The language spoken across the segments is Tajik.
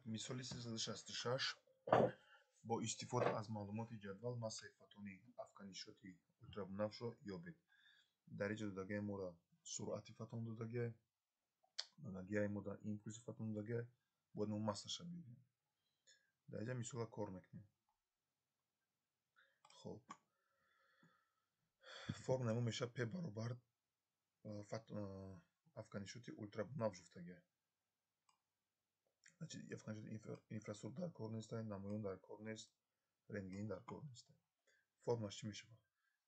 مثال 366 با استفاده از معلومات جدول ماسه فوتونی افکنشوتی ультрабнавшо ёбед. дар инҷо додагиҳои моро суръати фотон додагиҳ, додагиҳои моро импулси фотон додагиҳ, бояд мо массаша биёрем. дар инҷа мисола кор мекунем. хоб формула мо мешавад п баробар афканишоти ультрабнав жуфтагиҳ. значит афканишоти инфрасурх дар кор нест, намоён дар кор нест, рентген дар кор нест. формулаш чӣ мешавад?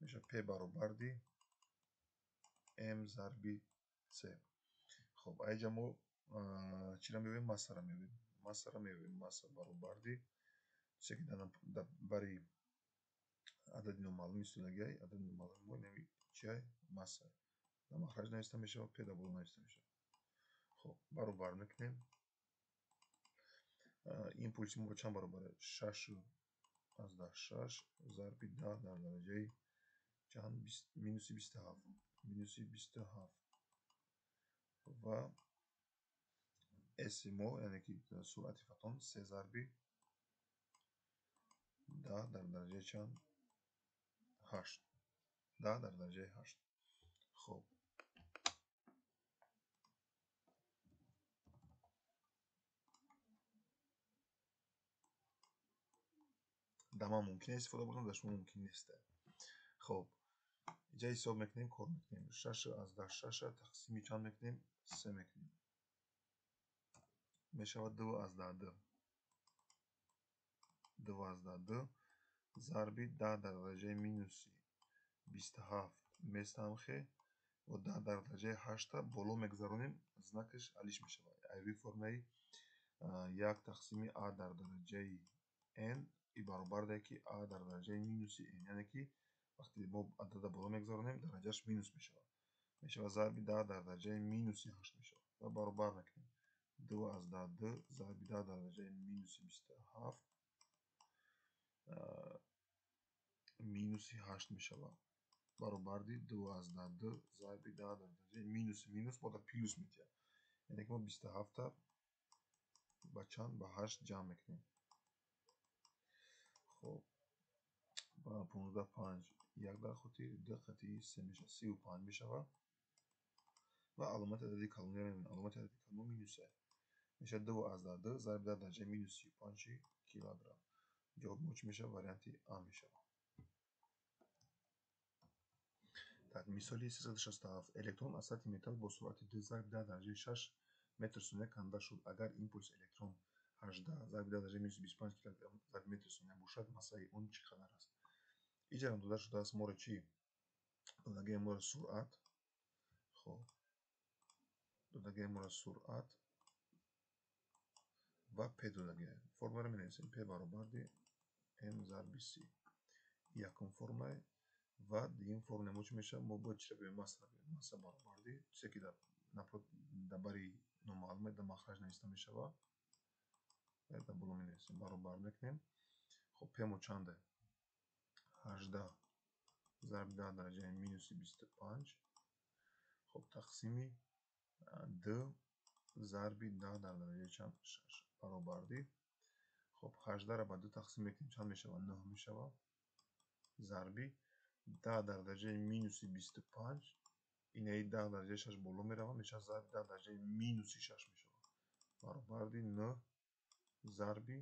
мешавад п баробарди м зарби с. хоб айҷа мо чиро меёбем? Массаро меёбем. Масса баробарди чизе ки дар бари адади номаълум истодагиҳай, адади номаълуми мо нами чиай? Масса. дар махраҷ нависта мешавад, п дар боло нависта мешавад. хоб баробар мекунем. импулси мо чанд баробаре? 6 зарби 10 дар дараҷаи чанд? минуси 27. ва эси мо яъне ки суръати фотон 3 зарби 10 дар дараҷаи чанд? 8. 10 дар дараҷаи 8. хоб дар ман мумкин аст истифода бурдам, дар шумо мумкин нест. хоб инҷа ҳисоб мекунем, кор мекунем. 6 аз 10 6 тақсими чанд мекунем? 3 мекунем. мешавад 2 аз 10 2. 2 аз 10 2 зарби 10 дар дараҷаи минуси 27 местамхе ва 10 дар дараҷаи 8 боло мегузаронем, знакаш алиш мешавад. айрӯи формулаи 1 тақсими а дар дараҷаи n и баробарда ки а дар дараҷаи минуси n, яъне ки вақте мо адада боло мегузаронем дараҷааш минус мешавад. мешавад зарби 10 дар дараҷаи минуси 8 мешавад. ва баробар мекунем. 2 аз 10 2 зарби 10 дар дараҷаи минуси 27 минуси 8 мешавад. баробарди 2 аз 10 2 зарби 10 дар дараҷаи минуси минус бо дар плюс метиҳад. яъне ки мо 27-та ба чанд? Ба 8 ҷамъ мекунем. хоб ба 15 5 1 дар хотир 2 қатъи 3 мешавад, 35 мешавад. ва аломати адади калониро мебинем. аломати адади калон минусе мешавад 2 аз 10 2 зарби 10 дар дараҷаи минуси 35 килограмм. ҷавоби мо чӣ мешавад? Варианти а мешавад. так, мисоли 367. Электрон аз сатҳи металл бо суръати 2 зарби 10 дараҷаи 6 метр сония канда шуд. агар импулси электрон 18 зарби 10 дараҷаи минуси 25 килограмм зарби метри сония бошад, массаи он чӣ қадар аст? инҷа дода шудааст моро чӣ? додагиҳои моро суръат. хоб додагиҳои моро суръат ва п додагиҳ. формуларо менависем. п баробарди м зарби с. якум формула. ва дуюм формула мо чӣ мешавад? мо бояд чиро биёрем? Массаро биёрем. масса баробарди чизе ки дар бари номаълуме дар махраҷ нависта мешавад, дар боло менависем. баробар мекунем. хоб п мо чанде? 18 зарби 10 дараҷаи минуси 25. хоб тақсими 2 зарби 10 дар дараҷаи чанд? 6 баробарди. хоб 18-ро ба 2 тақсим мекунем, чанд мешавад? 9 мешавад. зарби 10 дар дараҷаи минуси 25. инаи 10 дар дараҷаи 6 боло меравад, мешавад зарби 10 дар дараҷаи минуси 6 мешавад. баробарди 9 зарби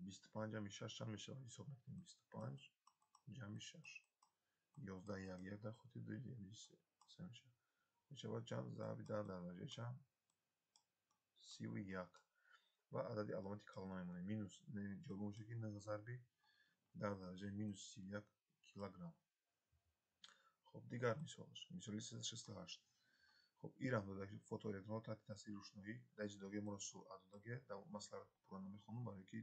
25 ҷамъи 6 чанд мешавад? ҳисоб мекунем. 25 ҷамъи 6. 11 1 1 дар хотир 2 3 мешавад. мешавад чанд? зарби 10 дар дараҷаи чанд? 31. ва адади аломати калона мемонем. минус ҷавоби мо шуд ки 9 зарби 10 дар дараҷаи минуси 31 килограмм. хоб дигар мисолаш. мисоли 368. хоб ирам дода фотоэлектронҳо таҳти таъсири рӯшноӣ. дар инҷа додагиҳои моро суръат додагиҳ. маслаҳро пурра намехонам, барои ки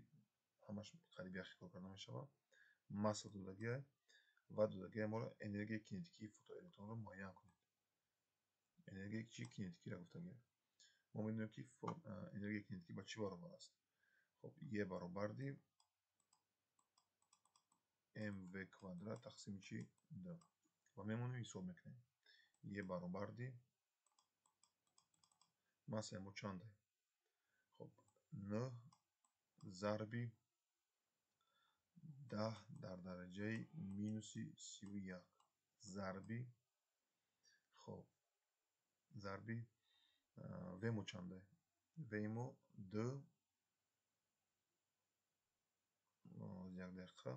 ҳамаш қариби яхи кор карда мешавад. масса додагиҳ ва додагиҳои моро энергияи кинетикии фотоэлектронро муайян кунед. энергияи чӣ? Кинетикиро гуфтагиҳ. мо медонем ки энергияи кинетикӣ ба чӣ баробар аст? хоб е баробарди mv квадрат тақсими чӣ? 2. ва мемонем ҳисоб мекунем. е баробарди массаи мо чанде? хоб 9 зарби 10 дар дараҷаи минуси 31 зарби хоб зарби вемо чанда вемо 2 як дақиқа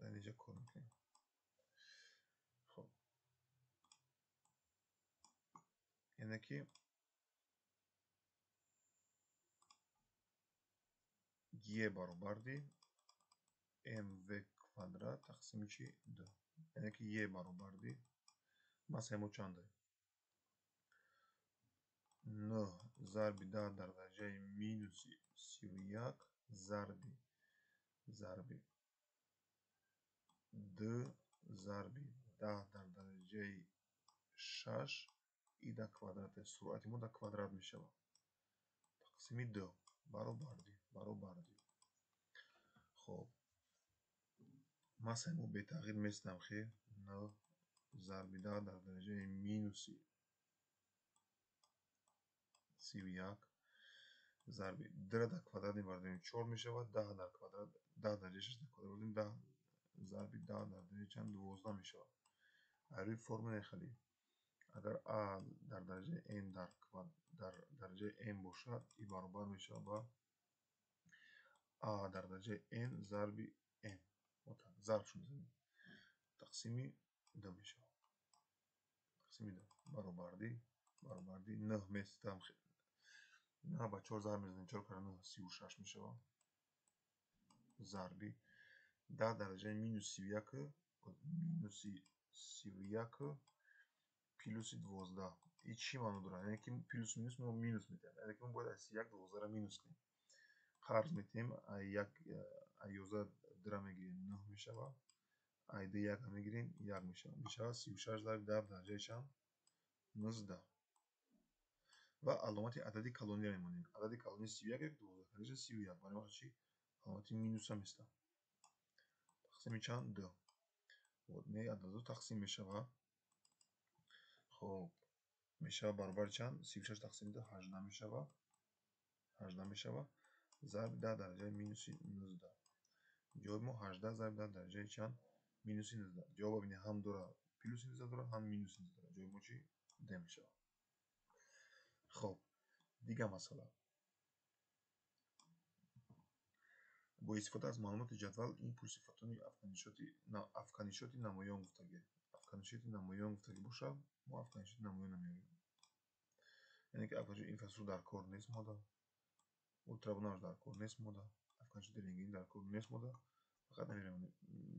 дар инҷа кор мекунем. хоб яъне ки г баробарди mv квадрат тақсими чи 2 яъне ки е баробарди массаи чанда 9 зарби 10 дар дараҷаи минуси 31 зарби 2 зарби 10 дар дараҷаи 6 и дар квадрате суръати мо дар квадрат мешавад тақсими 2 баробарди хоб массаи мо бетағйир местам хе 9 зарби 10 дар дараҷаи минуси 31 зарби 2 дар квадрат мебардем 4 мешавад 10 дар квадрат 10 дараҷаи 6 дар квадрат бардем 10 зарби 10 дар дараҷаи чанд 12 мешавад. аз рӯи формула мехалӣ агар a дар дараҷаи n дар дараҷаи n бошад и баробар мешавад ба a дар дараҷаи n зарби n зарбшо мезанем тақсими 2 мешавад тақсими 2 баробарди 9 местам 9 ба 4 зарб мезанем 4 кара 9 36 мешавад зарби 10 дараҷаи минуси 31 плюси 12 и чӣ маъно дорад яъне ки плюс минус мо минус метавонем яъне ки мо бояд аз 31 12 минус кунем қарз метаем ай 11 2 мегирем 9 мешавад ай 2 1 мегирем 1 мешавад мешавад 36 зарби 10 дараҷаи чанд 19 ва аломати адади калониро мемонем адади калони 31 12 кардаш 31 барои мо чӣ аломати минуса места тақсими чанд 2 не ададу тақсим мешавад хоб мешавад баробари чанд 36 тақсими 2 18 мешавад 18 мешавад зарби 10 дараҷаи минуси 19 ҷавоби мо 18 зарби 10 дараҷаи чанд минуси 19 ҷавоб бинед ҳам дорад плюси 19 дорад ҳам минуси 19 дорад ҷавоби мо чӣ д мешавад. хоб дигар масъала бо истифода аз маълумоти ҷадвал импулси фотони афканишоти намоён гуфтагӣ бошад мо афканишоти намоён намеорем яъне ки афканишоти инфрасуру дар кор нест мода ултравоналаш дар кор нест мода афканишоти рентгенӣ дар кор нест мода фақат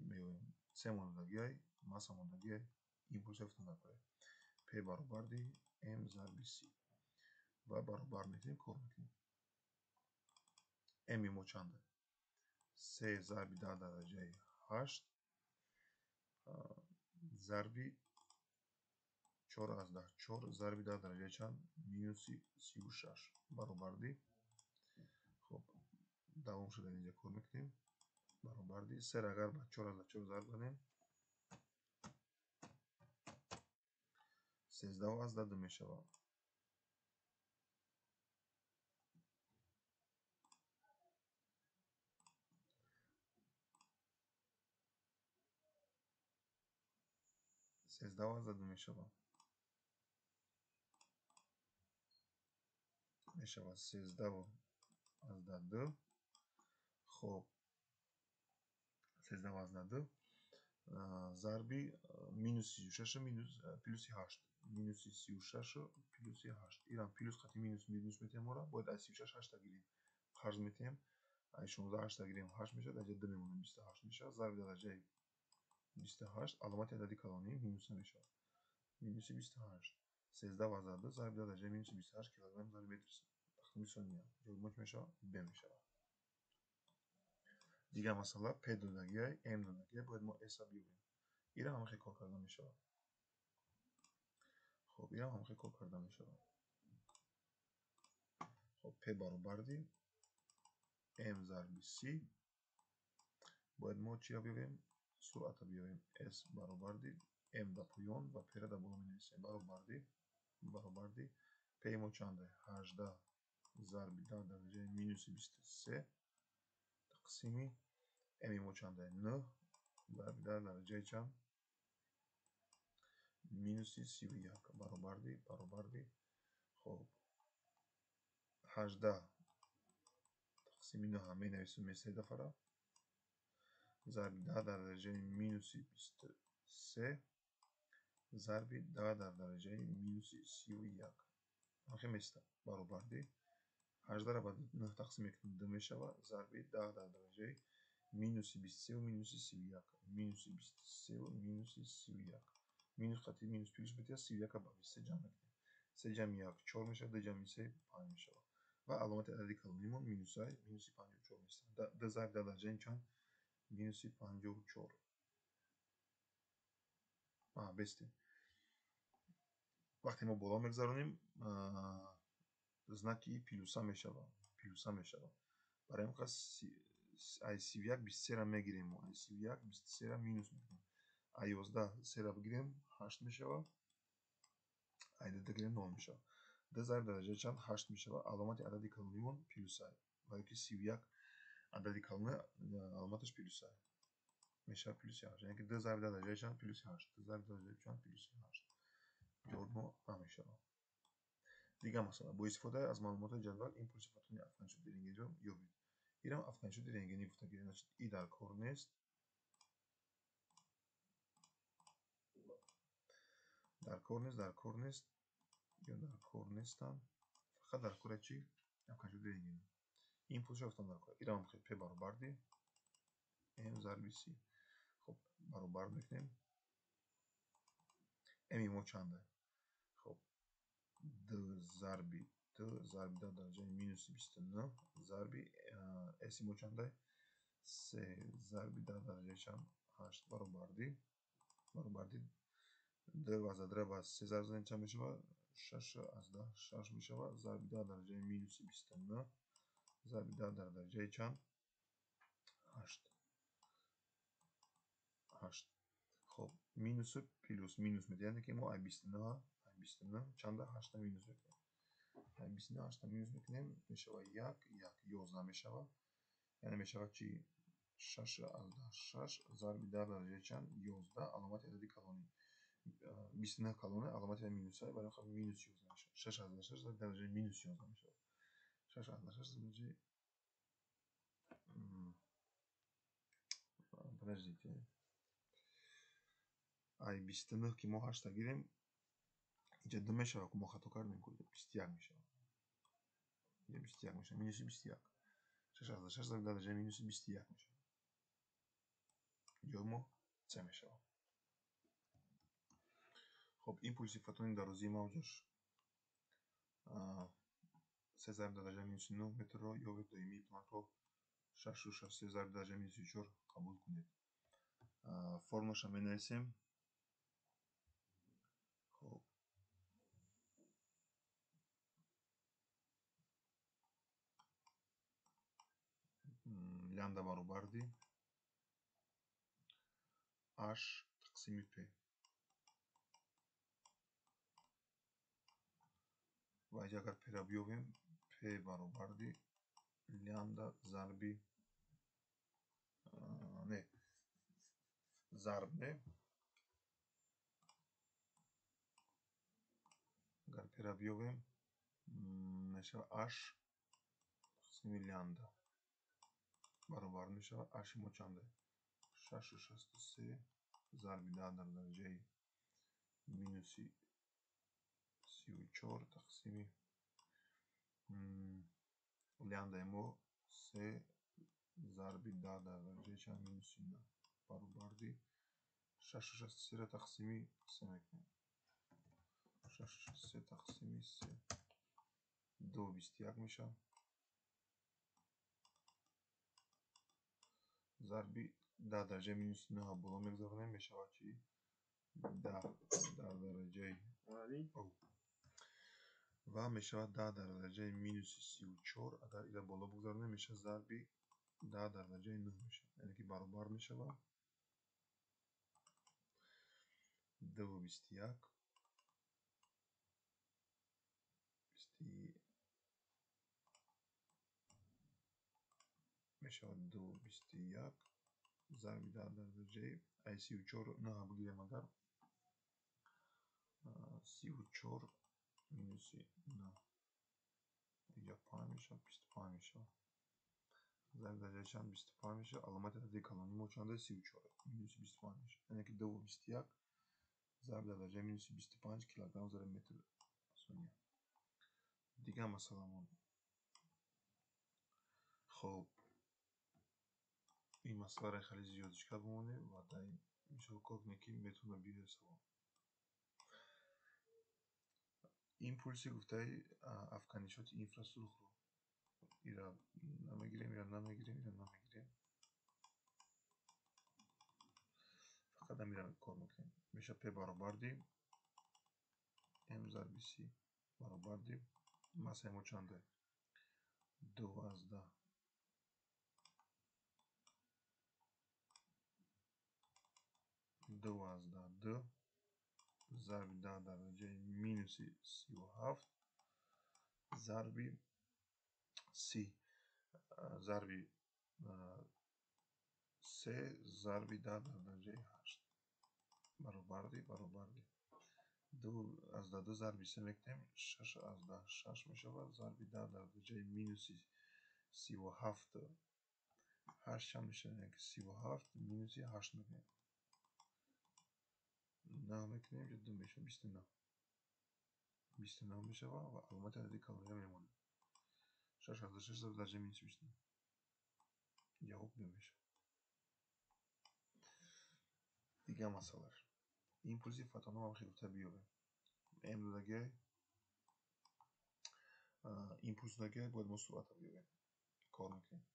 меорем се монадагиай масса монадагиай импулси фотон дар кор п баробарди м зарби c ва баробар мекунем кор мекунем м мо чанда 3 зарби 10 дараҷаи 8 зарби 4 аз 10 4 зарби 10 дараҷаи чанд минуси 36 баробарди хоб давом шуда инҷа кор мекунем баробарди 3 агар ба 4 аз 4 зарб занем 13 аз 10 мешавад мешавад 13 аз 10 хоб 13 аз 10 зарби минуси 36 плюси 8 минуси 36 плюси 8 ирам плюс хати минус метаем мора бояд аз 36 8 гирем қарз метаем аз 16 8 гирем 8 мешавад аз 2 мемонад 28 мешавад зарби дараҷаи 28 аломати адади калонӣ минуса мешавад минуси 28 13 аз 10 зарби дараҷаи минуси 28 килограмм зарби метр тахмини сония ҷавоби мо чӣ мешавад б мешавад. дигар масъала п додагиай м додагиай бояд мо эса биёбем ира ҳам хел кор карда мешавад хоб ира ҳам хел кор карда мешавад хоб п баробарди m зарби c. باید ما چی را بیاوریم؟ سرعت را بیاوریم. s برابر m در پایان و p را در بالا می‌نویسیم. برابر p ما چنده؟ 18 ضرب 10 در درجه مینوس 23 تقسیم m ما چنده؟ 9 ضرب 10 در درجه چند؟ مینوس 31 برابر خب 18 تقسیم 9 هم می‌نویسیم 3 دفعه ضرب 10 در درجه مینوس 23 ضرب 10 در درجه مینوس 31 همین میشه برابر 18 را با 9 تقسیم کنیم 2 میشود ضرب 10 در درجه مینوس 23 و مینوس 31 مینوس 23 و مینوس 31 مینوس خطی مینوس پلوس بتیا 31 با 23 جمع کنیم 3 جمع 1 4 میشه 2 جمع 3 5 میشه و علامت عددی کلونیمون مینوس های مینوس 54 میشه 2 ضرب 10 درجه چند مینوس 54 بسته وقتی ما بالا میگذارونیم знаки плюса میشود برای این قصد ای 31 23 را میگیریم و ای 31 23 را مینوس میکنیم ای 11 3 را بگیریم 8 میشود ای 2 بگیریم 9 میشود 2 ضرب درجه چند 8 میشود علامت عددی کلونیمون پلوس ای برای که 31 عددی کلونه علامتش پلوس ای میشه پلوس 8 یعنی که 2 ضرب درجه چند پلوس 8 2 ضرب درجه چند پلوس 8 جواب ما همیشه دیگه مثلا با استفاده از معلومات جدول این صفتون افغانشو رنگی رو یابید اینم افغانشو رنگی گفته که ای در کار نیست در کار نیست یا در کار نیستن فقط در کار چی افغانشو رنگی این صفتون در کار اینم خیلی پ برابر دی ام ضرب سی خب برابر میکنیم ام ما چنده خب 2 ضرب 10 درجه مینوس 29 ضرب اس ما چنده 3 ضرب 10 درجه چند 8 برابر دی 2 از 10 با 3 ضرب زدن چند میشه 6 از 10 6 میشه ضرب 10 درجه مینوس 29 ضرب 10 در درجه چند 8 خب مینوس و پلوس مینوس میده یعنی که ما ای 29 چند 8 مینوس میکنیم ای 29 8 مینوس میکنیم میشه 1 11 میشه یعنی میشه چی 6 از 10 6 ضرب 10 درجه چند 11 علامت عددی کلونی 29 کلونه علامت مینوس های برای خود مینوس 11 میشه 6 از 6 درجه مینوس 11 میشه 6 از 6 درجه подождите ай 29 که ما 8 گیریم اینجا 2 میشه که ما خطا کردیم کجا 21 میشه اینجا 21 میشه مینوس 21 6 از 6 درجه مینوس 21 میشه یا ما 3 میشه خب این صفتون در روزی موجش 3 ضرب درجه مینوس 9 متر رو یا دائمی پلان رو 6 و 6 3 ضرب درجه مینوس 4 قبول کنید فرمش هم بنویسیم خب لامدا برابر دی h تقسیم p و اگر p را بیاوریم p برابر دی لامدا ضرب نه ضرب نه اگر p را بیاوریم میشه h تقسیم لامدا برابر میشه h ما چنده 6 و 63 ضرب 10 در درجه مینوس 34 تقسیم لامدا ما 3 ضرب 10 در درجه چند مینوس 9 برابر دی 6 و 63 را تقسیم 3 میکنیم 6 و 63 تقسیم 3 2 21 میشه ضرب 10 درجه مینوس 9 بالا میگذاریم میشه چی 10 در درجه و میشود 10 در درجه مینوس 34. اگر اینا بالا بگذاریم میشه ضربی 10 در درجه 9 میشه، یعنی که برابر میشود 2 و 21 میشود 2 و 21 ضربی 10 در درجه 34 نه بگیریم. اگر 34 مینوس 9 دیگه 5 میشه 25 میشه ضرب درجه چند 25 میشه. علامت عدد کلانی ما چنده 34 مینوس 25 میشه، یعنی که 2 و 21 ضرب در درجه مینوس 25 کیلوگرم ضرب متر ثانیه. دیگه مثلا خب این مسئله را خیلی زیادش کرد بمونه و در این میشه کار کنه که میتونه بیه حساب ایمپولسی گفته افکنشات اینفراسونخ رو ایرا نمیگیریم فقط میرم کار میکنیم. میشه پی برابر دی ام ضرب سی برابر دی مسئله ما چنده 2 از 10 ضرب 10 در درجه مینوس 37 ضرب سی ضرب 3 ضرب 10 در درجه 8 برابر دی 2 از 10 ضرب 3 میکنیم 6 از 10 6 میشود ضرب 10 در درجه مینوس 37 8 هم میشه، یعنی که 37 مینوس 8 میکنیم 9 میکنیم یا 2 میشه 29 میشه و علامت عدد کالری میمونه 6 از 6 ضرب درجه مینوس 29 جواب 2 میشه. دیگه مسئله ایمپولسی فتانه هم خیلی بیاره ام داده ایمپولس داده باید ما سرعت بیاره کار میکنیم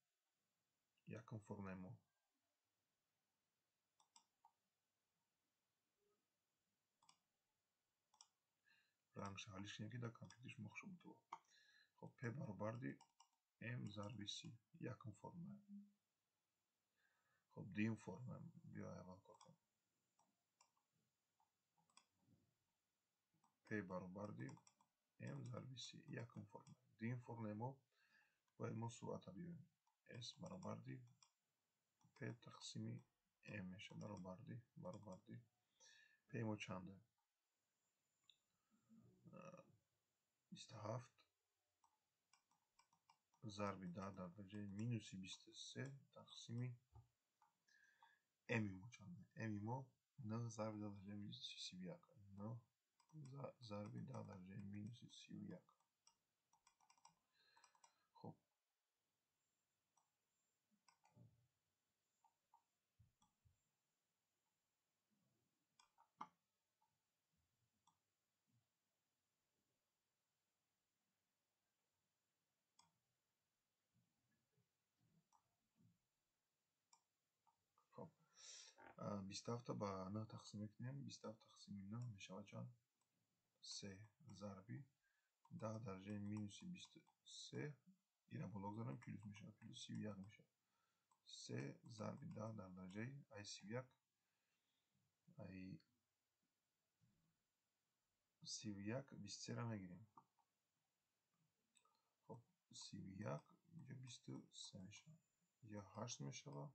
یکم فرمه ما رنگش حالیش کنیم که در کامپیوترش مخشو بودو. خب پی برابر دی ام ضرب سی یکم فرمه. خب دیم فرمه بیا اول کار کنیم پی برابر دی ام ضرب سی یکم فرمه. دیم فرمه ما باید ما سرعت بیاریم اس برابر دی پی تقسیم ام میشه برابر دی پی ما چنده 27 ضرب 10 در درجه مینوس 23 تقسیم امی ما چنده امی ما 9 ضرب 10 درجه مینوس 31 9 ضرب 10 درجه مینوس 31. خب خب 27 با 9 تقسیم کنیم 27 تقسیم 9 میشه چند 3 ضرب 10 درجه مینوس 23 اینا بالا بذارم پیروز میشه پیروز 31 میشه 3 ضرب 10 در درجه ای 31 ای 31 23 را میگیریم. خب 31 اینجا 23 میشه یا 8 میشه و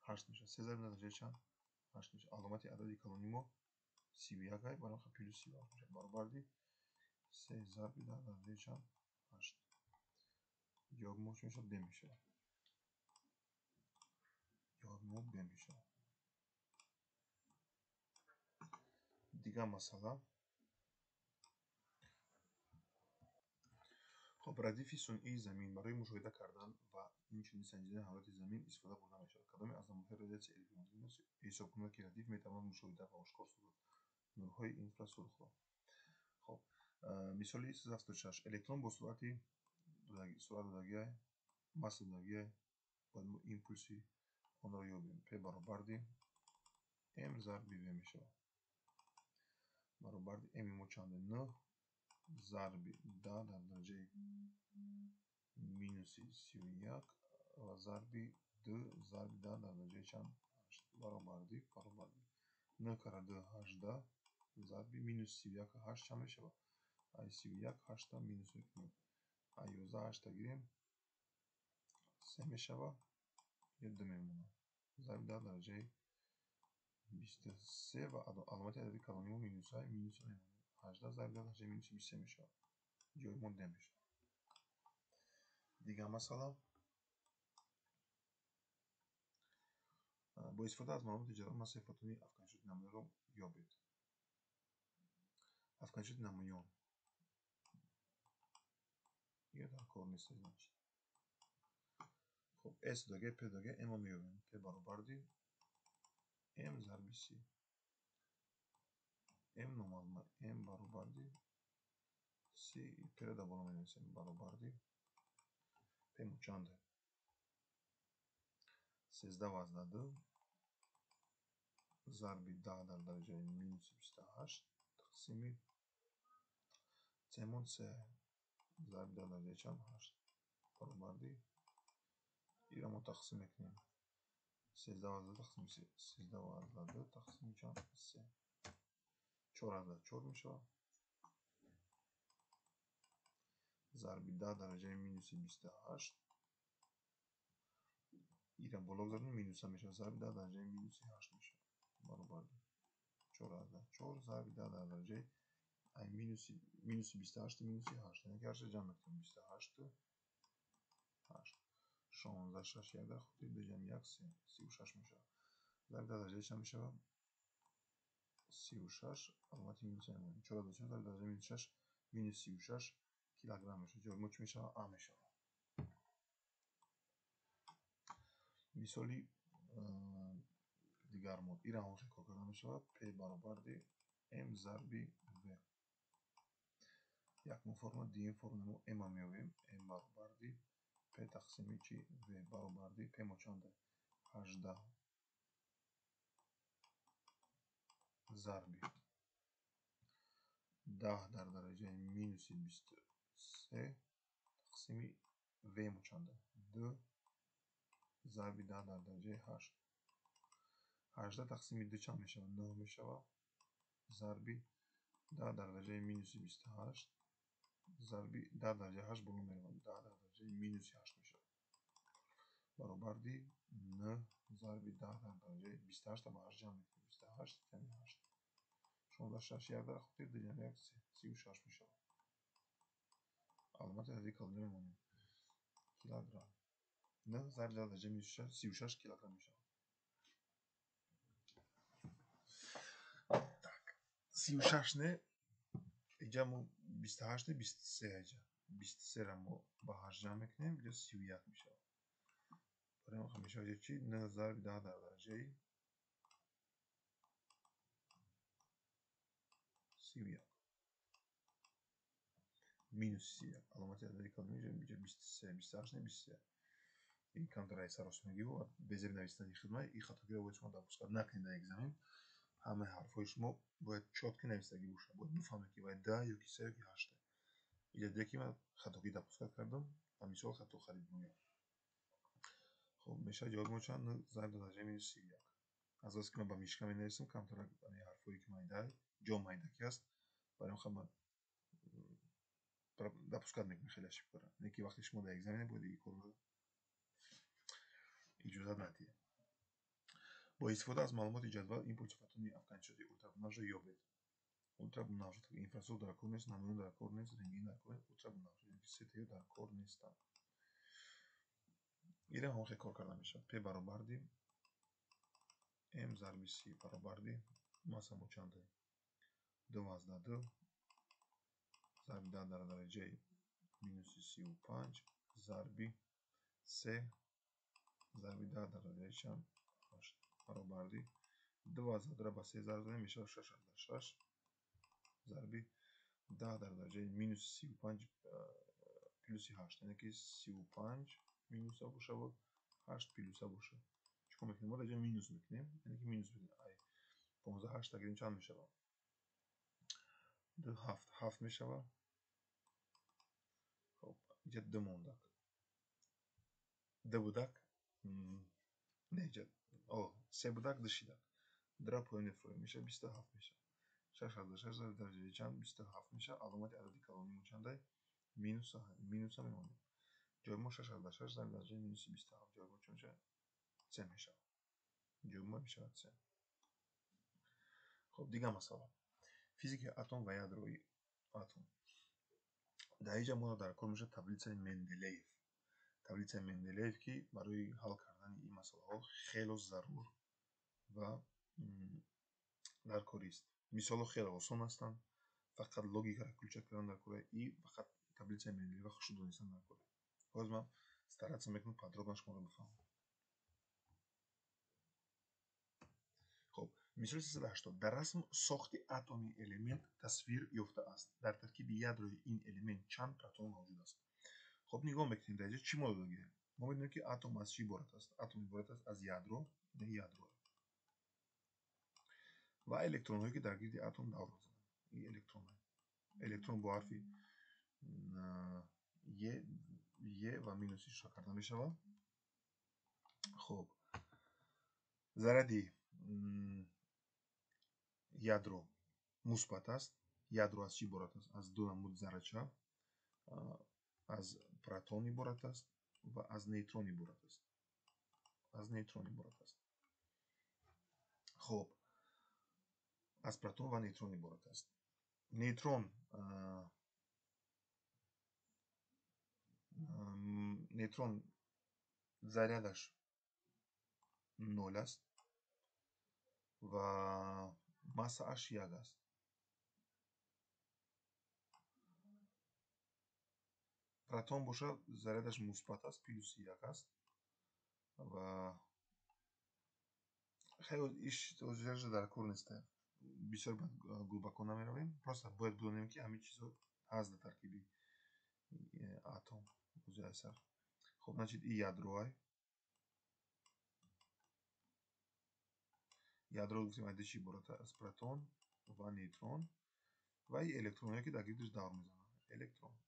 8 میشه 3 ضرب درجه چند 8 میشه. علامت عدد کلانی ما 31 های برای خب پیروز 31 میشه برابر دی 3 ضرب 10 درجه چند 8 جواب ما چه میشه 2 میشه جواب ما 2 میشه. دیگه مثلا خب ردیف صنعی زمین برای مشاهده کردن و همچنین سنجیدن حالت زمین استفاده برده میشود. کدام از نمودهای رادیاسی علمی ممکن است حساب کنند که ردیف میتواند مشاهده و آشکار سازد نورهای اینفراسرخ را. خب مثال 376 الکترون با سرعت دودگی ماس دودگی باید ایمپولسی آن را یابیم پی برابر دی ام ضرب بی میشه برابر دی ام ما چنده 9 зарби 10 дар дараҷаи минуси 31 ва зарби 2 зарби 10 дар дараҷаи чанд 8 баробарди 9 кара 2 18 зарби минус 31 8 чанд мешавад? Ай 31 8 минус мекунем. Ай 11 8 гирем 3 мешавад я 2 мемонад. Зарби 10 дараҷаи 23 ва аломати адади калониму минусай минуса мемонем. 18 зарби 10 дараҷаи минуси 23 мешавад. ҷои мо намешавад. Дигар масъала бо истифода аз маълумоти ҷадвал масоҳифатони афканишуди намуёнро ёбед. Афканишуди намуён я дар кор нест значит. Хуб s доге p доге m-ро меёбем. p баробарди m зарби c. m номаълума m баробарди c p-ро дар боло менависем баробарди p-мо чанде? 13/2 зарби 10 дар дараҷаи минуси 28 тақсими c-мон 3 зарби 10 дар дараҷаи чанд 8 баробарди ира мо тақсим мекунем. 13/2 тақсими 13/2 тақсими чанд 3 4/4 мешавад. зарби 10 дараҷаи минуси 28 ира боло гузаронем минуса мешавад. Зарби 10 дараҷаи минуси 8 мешавад. баробарди 4/4 зарби 10 дар дараҷаи ай минуси 28 минуси 8 яъне ки ҳарча ҷамъ мекунем 28 8 16 6 1 дар хотир 2 ҷамъ 1 3 36 мешавад. зарби 10 дараҷаи чанд мешавад? 36 аломати минуса мемонем. 4/4 зарби 10 дараҷаи минуси 6 минус 36 килограмм мешавад. ҷои мо чӣ мешавад? А мешавад. мисоли дигар мод ира ҳам кор карда мешавад. p баробарди m зарби v. якум форма дуюм формамо m-ро меёбем. m баробарди p тақсими чи v баробарди p-мо чанде? 18 зарби 10 дар дараҷаи минуси 23 тақсими v-мо чанде? 2 зарби 10 дар дараҷаи 8 18 тақсими 2 чанд мешавад? 9 мешавад. зарби 10 дар дараҷаи минуси 28 зарби 10 дараҷаи 8 боло меравад. 10 дар дараҷаи минуси 8 мешавад. баробарди 9 зарби 10 дар дараҷаи 28 ба 8 ҷамъ мекунем. 28 ҷамъи 8 16 6 1 дар хотир 2 ҷамъ 1 3 36 мешавад. аломати адади калони мемонем килограмм. 9 зарби 10 дар дараҷаи минуси 6 36 килограмм мешавад. 36 не иҷа мо 28 не 23 иҷа 23-ра мо ба 8 ҷамъ мекунем иҷа 31 мешавад. барои мо мешавад иҷа чи 9 зарби 10 дар дараҷаи 31 минус 31 аломати адади калони иҷа 23 28 не 23. ин камтараи саросимагиву безеб нависидани хидмат ин хатогиро бояд шумо допуск накунед дар экзамен. ҳамаи ҳарфҳои шумо бояд чотки нависидагӣ бошад. бояд бифаҳмед ки бояд 10 ёки 3 ёки 8. иҷа дида ки ман хатогӣ допуска кардам ва мисол хато харидам. хуб мешавад ҷавоби мо чанд? 9 зарби 10 дараҷаи минус 31. аз вақте ки ман ба мишка менависам камтар ҳарфҳое ки майдаи ҷо майдаки аст барои хидмат допускат мекунем. хеле шикора не ки вақте шумо дар экзамен бояд ин корро иҷозат надиҳед. бо истифода аз маълумоти ҷадвал ин посифатони афканишоти ультрабунавшро ёбед. ультрабунавш инфрасӯз дар кор нест, намуён дар кор нест, рентген дар кор нест, ультрабунавш сетаё дар кор нестанд. ира ҳам кор карда мешавад. p баробарди m зарби c баробарди масамо чанде? 2/2 зарби 10 дар дараҷаи минуси 35 зарби 3 зарби 10 дар дараҷаи чанд 8 баробарди 2/2 ба 3 зарб занем мешавад 6/6 зарби 10 дар дараҷаи минуси 35 плюси 8 яъне ки 35 минуса бошад 8 плюса бошад. чикор мекунем? мо дар ҷои минус мекунем. яъне ки минус мекунем. ай 15 8 гирем чанд мешавад? 2 7 7 мешавад. اینجا د موندک. د بودک نه اینجا سه بودک دشیدک. درا پایین فروی میشه 27 میشه. 686 درجه چند 27 میشه. علامت عددی کلانی چنده؟ مینوس هم میمونه. جای ما 686 درجه مینوس 27 جای ما چون میشه 3 میشه. جای ما میشه 3. خب دیگه مثلا فیزیک اتم و یادروی اتم. در اینجا ما در کار میشه تابلیت مندلیف. تابلیت مندلیف که برای حل کردن این مسئله ها خیلی ضرور و در کاری است. مثال خیلی آسان هستند. فقط لوگیک را کوچک کردن در کار این فقط تابلیت مندلیف و خوش دانستن در کار. باز من стараться میکنم подробно شما رو بفهمم. خب مثال 380 در رسم ساخت اتمی الیمنت تصویر یافته است. در ترکیب یادروی این الیمنت چند پروتون موجود است؟ خب نگاه میکنیم در اینجا چی ما داریم؟ ما میدونیم که اتم از چی عبارت است؟ اتم عبارت است از یادرو، یادرو و الکترون هایی که در گرد اتم دور میزنند. این الکترون با حرف ی و مینوسش را کرده میشود. خب ضرری یادرو مثبت است. یادرو از چی عبارت است؟ از دو نمود ذره‌چه، از پروتون عبارت است و از نیوترون عبارت است. خب از پروتون و نیوترون عبارت است. نیوترون зарядش 0 است و مساش 1 است. پروتون باشه зарядش مثبت است плюс 1 است و خیلی ایش توضیحش در کار نیست. بسیار глубоко نمیرویم. просто باید بدونیم که همین چیزا هست در ترکیب اتم. خب значит این ядро گفتیم از چی عبارت است؟ از پروتون و نیوترون و این الکترونایی که در گردش دور میزنن. الکترون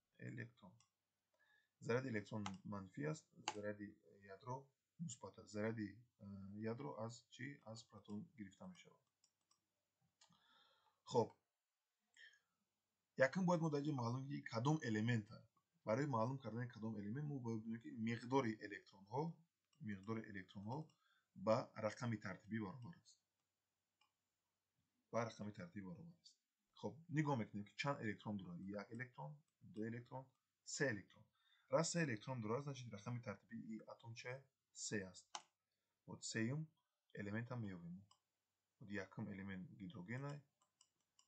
ضرر الکترون منفی است، ضرر یادرو مثبت است. ضرر یادرو از چی؟ از پروتون گرفته می شود. خب یکم باید ما در اینجا معلوم کنیم کدام الیمنت برای معلوم کردن کدام الیمنت ما باید بدونیم که مقدار الکترون ها با رقم ترتیبی برابر است. خب نگاه میکنیم که چند الکترون دارد. 1 الکترون، 2 الکترون، 3 الکترون. раз 3 الکترون دارد значит رقم ترتیبی این اتم چه؟ 3 است. вот سеюм елемент میابیم. вот якم елемент гидроген ай,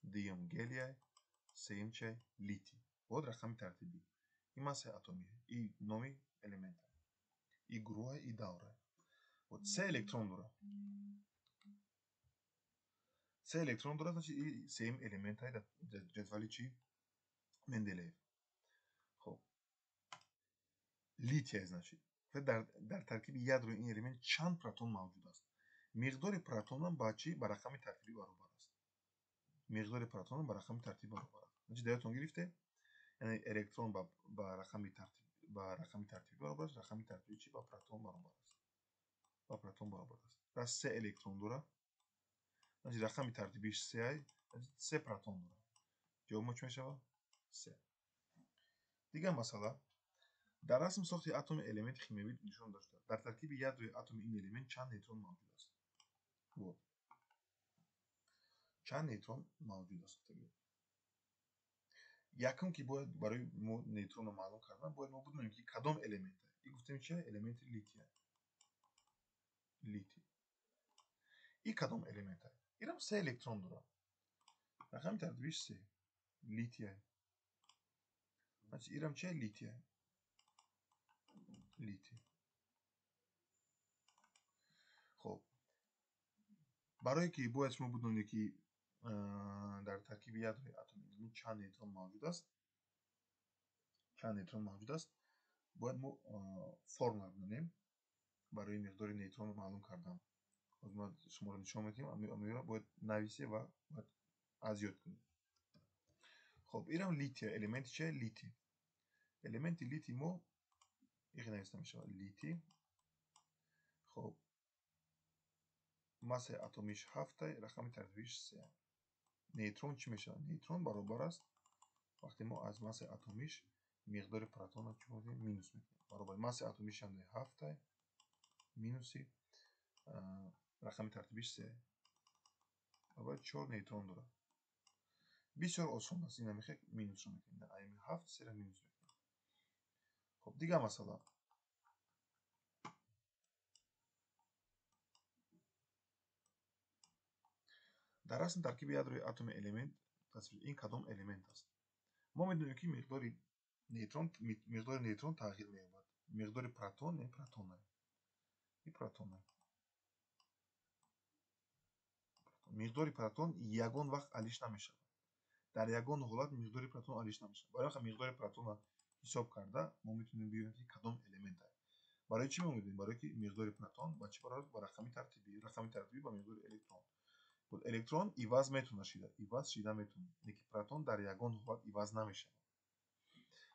дуюм гелий ай, сеюм чай литий. вот рақами тартибӣ. ин масаи атомӣ, ин номи елемент. ин гурӯҳ, ин давра. вот 3 электрон дорад. 3 электрон дорад, значит ин сеюм елемент ай дар ҷадвали чӣ? Менделеев. خب литий значит дар таркиби ядрои ин елемент чанд протон мавҷуд аст? миқдори протонам ба чӣ? Ба рақами тартибӣ баробар аст. миқдори протонам ба рақами тартибӣ баробар аст. значит даётон гирифте? яъне электрон ба рақами тартибӣ баробар аст. рақами тартибӣ чӣ? Ба протон баробар аст. раз 3 электрон дорад, значит рақами тартибиш 3 ай, значит 3 протон дорад. ҷавоб мо чӣ мешавад? 3. дигар масъала дар расм сохти атоми элементи химиявӣ нишон дошта. дар таркиби ядрои атоми ин элемент чанд нейтрон мавҷуд аст? вот чанд нейтрон мавҷуд аст? якм ки бояд барои мо нейтронро маълум кардан, бояд мо бидонем ки кадом элемент аст. ин гуфтем чия? Элементи литий. ин кадом элемент аст? инам 3 электрон дорад. рақами тартибиш 3. литий. значит инам чия? Литий. خب برای که باید شما بدونید که در ترکیب ядрои атоми چند نیوترون موجود است باید ما فرمول بدونیم. برای مقدار نیوترون رو معلوم کردم. ما شما رو نشون میدیم امیرا باید نویسی و باید از یاد کنید. خب اینم لیتی، الیمنت چیه؟ لیتی. елементи литий мо иғи нависта мешавад литий. хоб массаи атомиш 7, рақами тартибиш 3. нейтрон чӣ мешавад? нейтрон баробар аст вақте мо аз массаи атомиш миқдори протонро чӣ мекунем? Минус мекунем. баробари массаи атомиш чанде? 7 минуси рақами тартибиш 3 баробари 4 нейтрон дорад. бисёр осон аст. ин намехе минусро мекунем. дар айми 7 3-ро минус мекунем. хоб дигар масъала. дар расм таркиби ядрои атоми элемент тасвир ин кадом элемент аст? мо медонем ки миқдори нейтрон тағйир меёбад. миқдори протон не протон и протон. миқдори протон ягон вақт алиш намешавад. дар ягон ҳолат миқдори протон алиш намешавад. барои вақт миқдори протонро ҳисоб карда мо метавонем биёбем ки кадом элемент аст. барои чӣ мо медонем? барое ки миқдори протон ба чӣ баробар аст? ба рақами тартибӣ ба миқдори электрон. электрон иваз метавонад шида. иваз шида метавонад. лекин протон дар ягон ҳолат иваз намешавад.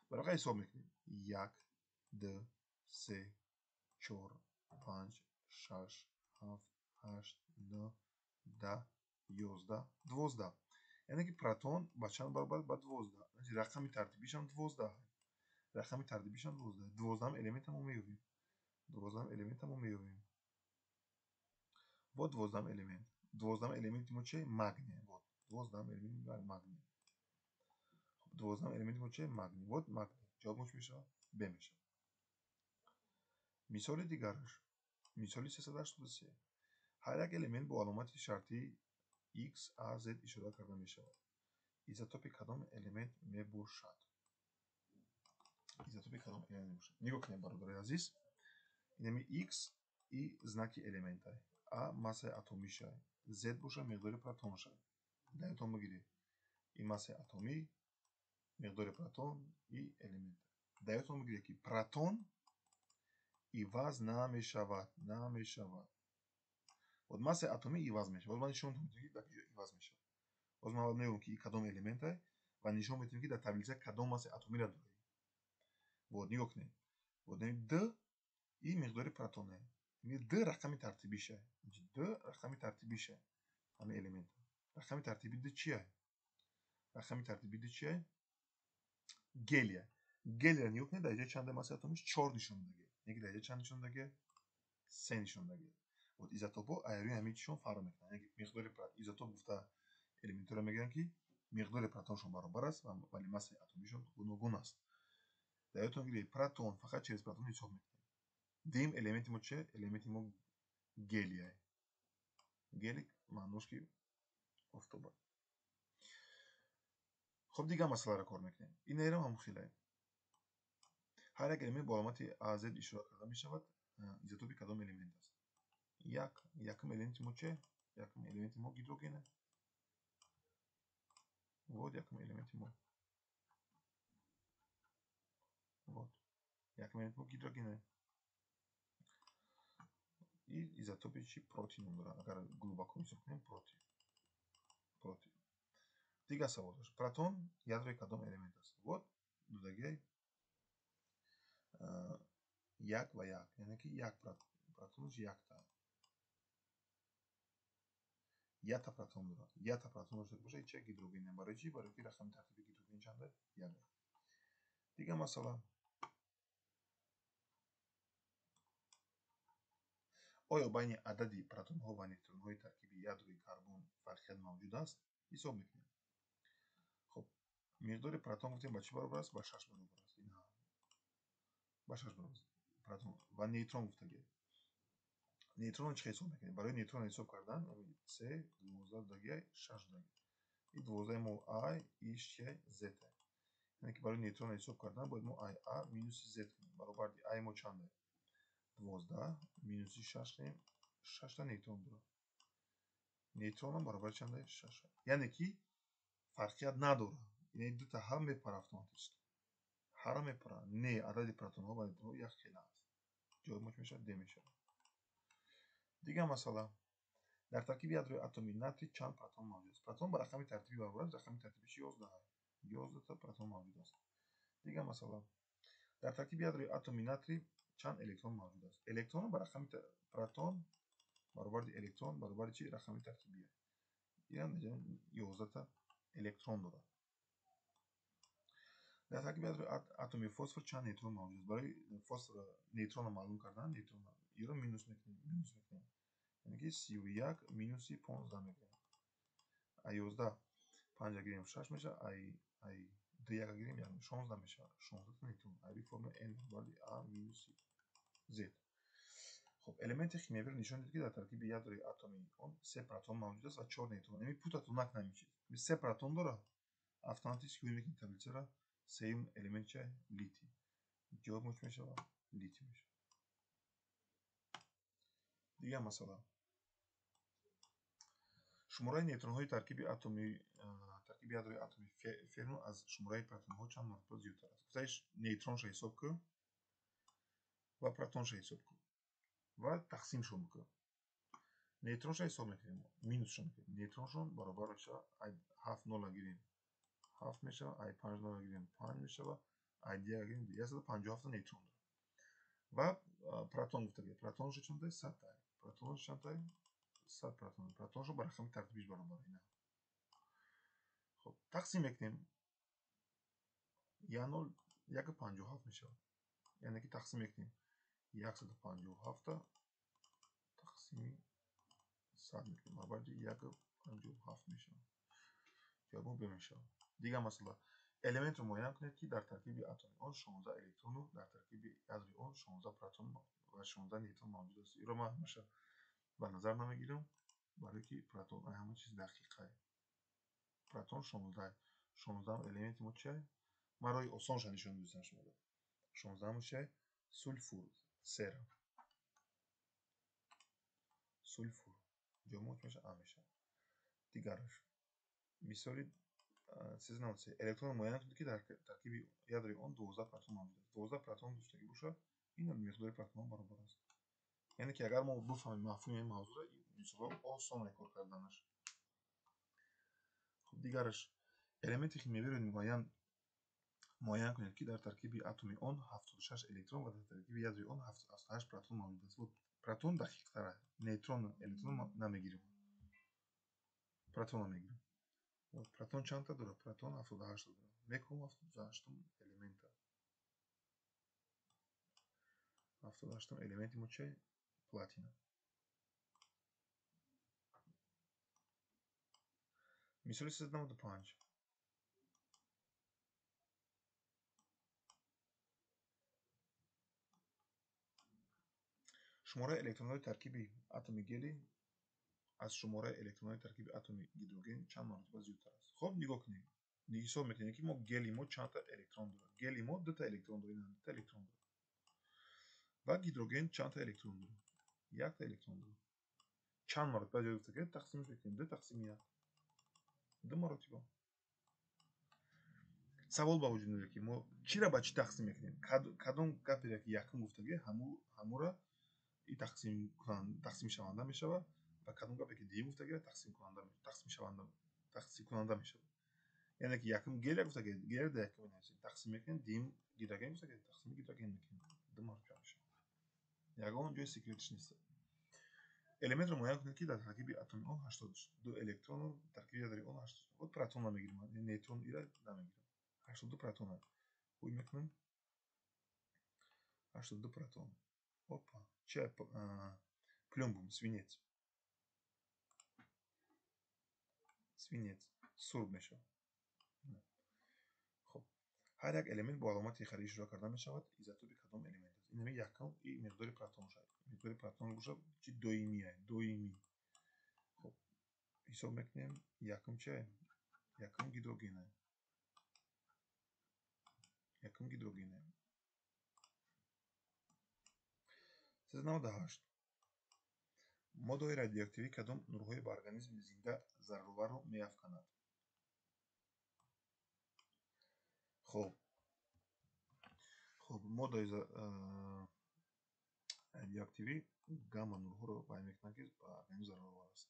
барои вақт ҳисоб мекунем. 1 2 3 4 5 6 7 8 9 10 11 12. яъне ки протон ба чанд баробар? ба 12. рақами тартибишам 12. рақами тартибишам 12. 12 элементро мо меёбем. 12 элементро мо меёбем. вот 12 элемент. 12 элементи мо чие? Магний. вот 12 элементи магний. 12 элементи мо чие? Магний. вот магний. ҷавоб чӣ мешавад? Б мешавад. мисоли дигараш. мисоли 383. ҳар як элемент бо аломати шартии X, A, Z ишора карда мешавад. изотопи кадом элемент мебошад? изотопи кадом элемент мебошад? нигоҳ кунед бародари азиз. инами X и знаки элементае. A массаи атомиша. Z боша миқдори протонша. даётон бигиред. ин массаи атомӣ, миқдори протон и элемент. даётон бигиред ки протон иваз намешавад. вот массаи атомӣ иваз мешавад. боз ман нишонтон медиҳам ки дар куҷо иваз мешавад. боз ман меёбам ки ин кадом элементае ва нишон медиҳам ки дар таблица кадом массаи атомиро дорем. вот нигоҳ кунед. вот D и миқдори протоне. D рақами тартибиша. D рақами тартибиша. ҳамин элемент. рақами тартиби D чия? рақами тартиби D чия? гелия. гелия нигоҳ кунед дар ҷои чанда массаи атомиш 4 нишон додагӣ. неки дар ҷои чанд нишон додагӣ? 3 нишон додагӣ. вот изотопҳо айёрии ҳамин чизон фарқ мекунанд. яки миқдори изотоп гуфта элементҳоро мегӯянд ки миқдори протоншон баробар аст вале массаи атомишон гуногун аст. даётон гиред протон фақат через протон ҳисоб мекунем. дим элементи мо чие? элементи мо гелия. гелик маънош ки офтоба. хоб дигар масъаларо кор мекунем. инеро ҳам хеле. ҳар як элемент бо аломати AZ ишора карда мешавад. изотопи кадом элемент аст? якум элементи мо чие? якум элементи мо гидрогене. вот якум элементи мо. вот якум элементи мо гидрогене. и изотопи чи протин ном дорад. агар глубоко ҳисоб кунем протин. дигар савол дошт. протон ядрои кадом элемент аст? вот додагӣ 1 ва 1. яъне ки як протонш якта. якта протон дорад. якта протон дошта боша чия? гидроген. барои чӣ? барои ки рақами тартиби гидроген чанда? 1. дигар масъала. оё байни адади протонҳо ва нейтронҳои таркиби ядрои карбон фарқият мавҷуд аст? ҳисоб мекунем. хоб миқдори протон гуфтем ба чӣ баробар аст? ба 6 баробар аст. ба 6 баробар аст. протон ва нейтрон гуфтагӣ. нейтронро чӣ ҳисоб мекунем? барои нейтронро ҳисоб кардан 3 12 додагӣ 6 додагӣ. ин 12 мо I иш чия? Z. яъне ки барои нейтронро ҳисоб кардан бояд мо IA минуси Z кунем. баробари I мо чанда? 12 минуси 6 кунем. 6 та нейтрон дорад. нейтронам баробари чанда? 6. яъне ки фарқият надорад. яъне дута ҳам мепара автоматически. ҳарам мепара. не адади протонҳо ва нейтронҳо як хела аст. ҷавоб мо чӣ мешавад? Д мешавад. дигар масъала. дар таркиби ядрои атоми натрий чанд протон мавҷуд аст? протон ба рақами тартибӣ баробар аст. рақами тартибиш 11. 11 та протон мавҷуд аст. дигар масъала. дар таркиби ядрои атоми натрий чанд электрон мавҷуд аст? Электронро ба рақами протон баробари электрон баробари чи рақами таркибия. Ин 11 та электрон дорад. дар таркиби ядрои атоми фосфор чанд нейтрон мавҷуд аст? Барои фосфор нейтронро маълум кардан, нейтронро иро минус мекунем. Яъне ки 31 минуси 15 мегирем. Ай 11 5 гирем 6 мешавад, ай 2 1 гирем 16 мешавад. 16 та нейтрон. Айби формула n баробари a минуси z. خب элементи химиявиро нишон дидед ки дар таркиби ядрои атоми он 3 протон мавҷуд аст ва 4 нейтрон. Ами путатон накунем чиз. 3 протон дорад. Автоматически ҳуй мекунем таблицаро. Сеюм элемент чай литий. Ҷавоб моч мешавад литий мешавад. Дигар масъала. шумораи нейтронҳои таркиби ядрои атоми фермо аз шумораи протонҳо чанд маротиба зиёдтар аст? Гуфтаиш нейтроншо ҳисоб кун ва протоншо ҳисоб кун ва тақсимшон бикун. Нейтроншо ҳисоб мекунем, минусшон мекунем. Нейтроншон баробар мешавад ай 7 нола гирем 7 мешавад, ай 5 нола гирем 5 мешавад, ай 2 гирем 157 та нейтрон дорад. Ва протон гуфтагӣ. Протоншо чанд? 100 та. Протоншо чанд? 100 протон. Протоншо ба рақами тартибиш баробар ина. خب تقسیم میکنیم 1.57 میشه. یعنی که تقسیم میکنیم 157 تا تقسیم 100 میکنیم برابر 1.57 میشه. جواب ب میشه. دیگه مثلا element رو معاینه کنید که در ترکیب اتمی آن 16 الکترون و در ترکیب یادری آن 16 پروتون و 16 نیوترون موجود است. این رو من همیشه به نظر نمیگیرم برای که پروتون همه چیز دقیقه. پروتون 16 элементи мо чиай? Ман роҳи осонша нишон гузоштам шуморо. 16 чиай? Сульфур, сера. Сульфур. ҷомоч меша а меша. Дигараш. Мисоли 13 электрон муайян кунед ки дар таркиби ядрои он 12 протон мавҷуд аст. 12 протон гуфтагӣ бошад, ин миқдори протонҳо баробар аст. Яъне ки агар мо бифаҳмем мафҳуми мавзӯъро, бисёр осон кор карданаш. Хуб дигараш. элементи химиявиро муайян кунед ки дар таркиби атоми он 76 электрон ва дар таркиби ядрои он 78 протон мавҷуд аст. Протон дақиқтар аст. Нейтрон, электрон намегирем. Протон намегирем. Протон чанд та дорад? Протон 78 та дорад. Мекунем 78 элемента. 78 элементи мо чиай? Платина. Мисоли 395. шумораи электронҳои таркиби атоми гелий аз шумораи электронҳои таркиби атоми гидроген чанд маротиба зиёдтар аст? Хоб нигоҳ кунем. Ҳисоб мекунем ки мо гелий мо чанд та электрон дорад. Гелий мо 2 та электрон дорад, 2 та электрон дорад. Ва гидроген чанд та электрон дорад? 1 та электрон дорад. Чанд маротиба зиёд гирад? Тақсим мекунем. 2 тақсим 1. 2 маротиба. Савол ба вуҷуд меояд ки мо чиро ба чӣ тақсим мекунем? Кадом гаперо ки якум гуфтагӣ ҳамура и тақсим шаванда мешавад ва кадом гапе ки дигар гуфтагӣ тақсим кунанда мешавад. Яъне ки якум гелия гуфтагӣ, гелия да якум менависем. Тақсим мекунем, дигим гидроген гуфтагӣ, тақсим гидроген мекунем. 2 маротиба мешавад. Ягон ҷои секретиш нест. элементро муайян кунед ки дар таркиби атоми он 82 электрону таркиби ядрои он 80. Вот протон намегирем, нейтрон ира намегирем. 82 протон аст. Ҳуй мекунем 82 протон. Опа. Чиай? Плюмбум, свинец. Свинец. Сурб мешавад. Хуб. ҳар як элемент бо аломати ихарӣ ишора карда мешавад. Изотопи кадом элемент аст? Ин якум и миқдори протоншо. Миқдори протон бошад чи доимия, доимӣ. Хуб. ҳисоб мекунем. Якум чиай? Якум гидрогена. Якум гидрогена. 398. моддаҳои радиоактивӣ кадом нурҳои ба организми зинда зарароварро меафканад? Хуб. Моддаи радиоактивӣ гамма нурҳоро байон мекунанд ки ба организм зараровар аст.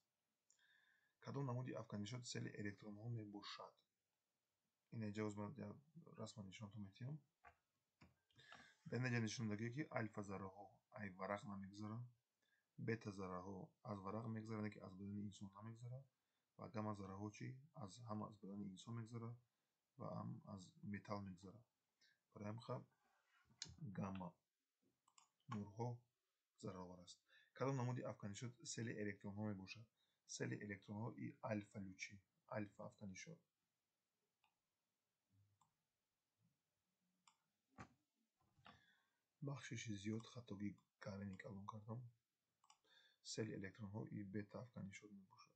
Кадом намуди афканишоти сели электронҳо мебошад? Ин ҷа расман нишонтон метиҳам. در اینجا نشون داده که الفا ذره ها از ورق نمیگذرن، بتا ذره ها از ورق میگذرن که از بدن انسان نمیگذره و گاما ذره ها چی هم از بدن انسان میگذره و هم از متال میگذره. برای همین خب گاما نورها ضرر است. کدام نمودی افکنی شد سل الکترون ها می باشد؟ سل الکترون ها ای الفا لوچی الفا افکنی شد. بخشش زیاد خطاگی کارنی کلون کردم. سل الکترون ها ای بتا افکنی شد می باشد.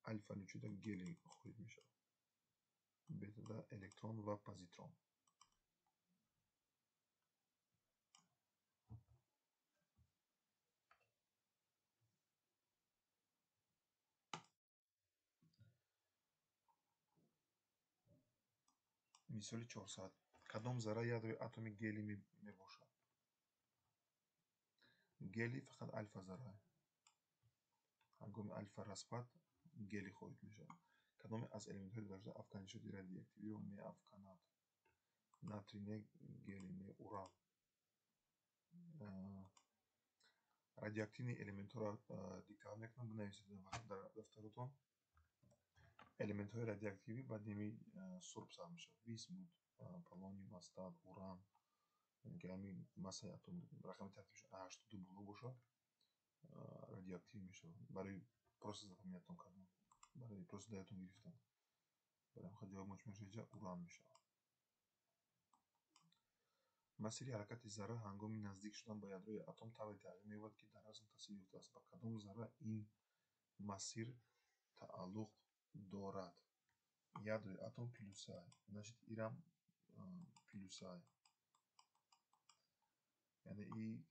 الفا لوچی در گلی خورید می شود. بتا در الکترون و پوزیترون. مثال 400 کدام ذره یادروی اتمی گلی می باشد؟ گلی فقط الفا ذره. هنگام الفا رسپد گلی خورید می شود. کدام از الیمنت های داشته افکنی شدی رادیواکتیوی رو می افکند؟ ناترین گلیم уран. радиоактивни элементҳоро диктат мекунам, бинависед дар дафтаротон. Элементҳои радиоактивӣ ба ними сурб сар мешавад. Висмут, полониум, астат, уран. Ки ҳамин массаи атом рақами тартибаш 82 боло бошад, радиоактив мешавад. Барои просто запоминатон кардам. Барои просто даётон гирифтам. Барои ҳам ҷавоб мешавад уран мешавад. مسیر حرکت ذره هنگام نزدیک شدن با یادروی اتم طوری تغییر می‌یابد که در اصل تصویر یافته است. با کدام ذره این مسیر تعلق دارد؟ یادروی اتم پلوس ای. значит ایرم پلوس ای. یعنی این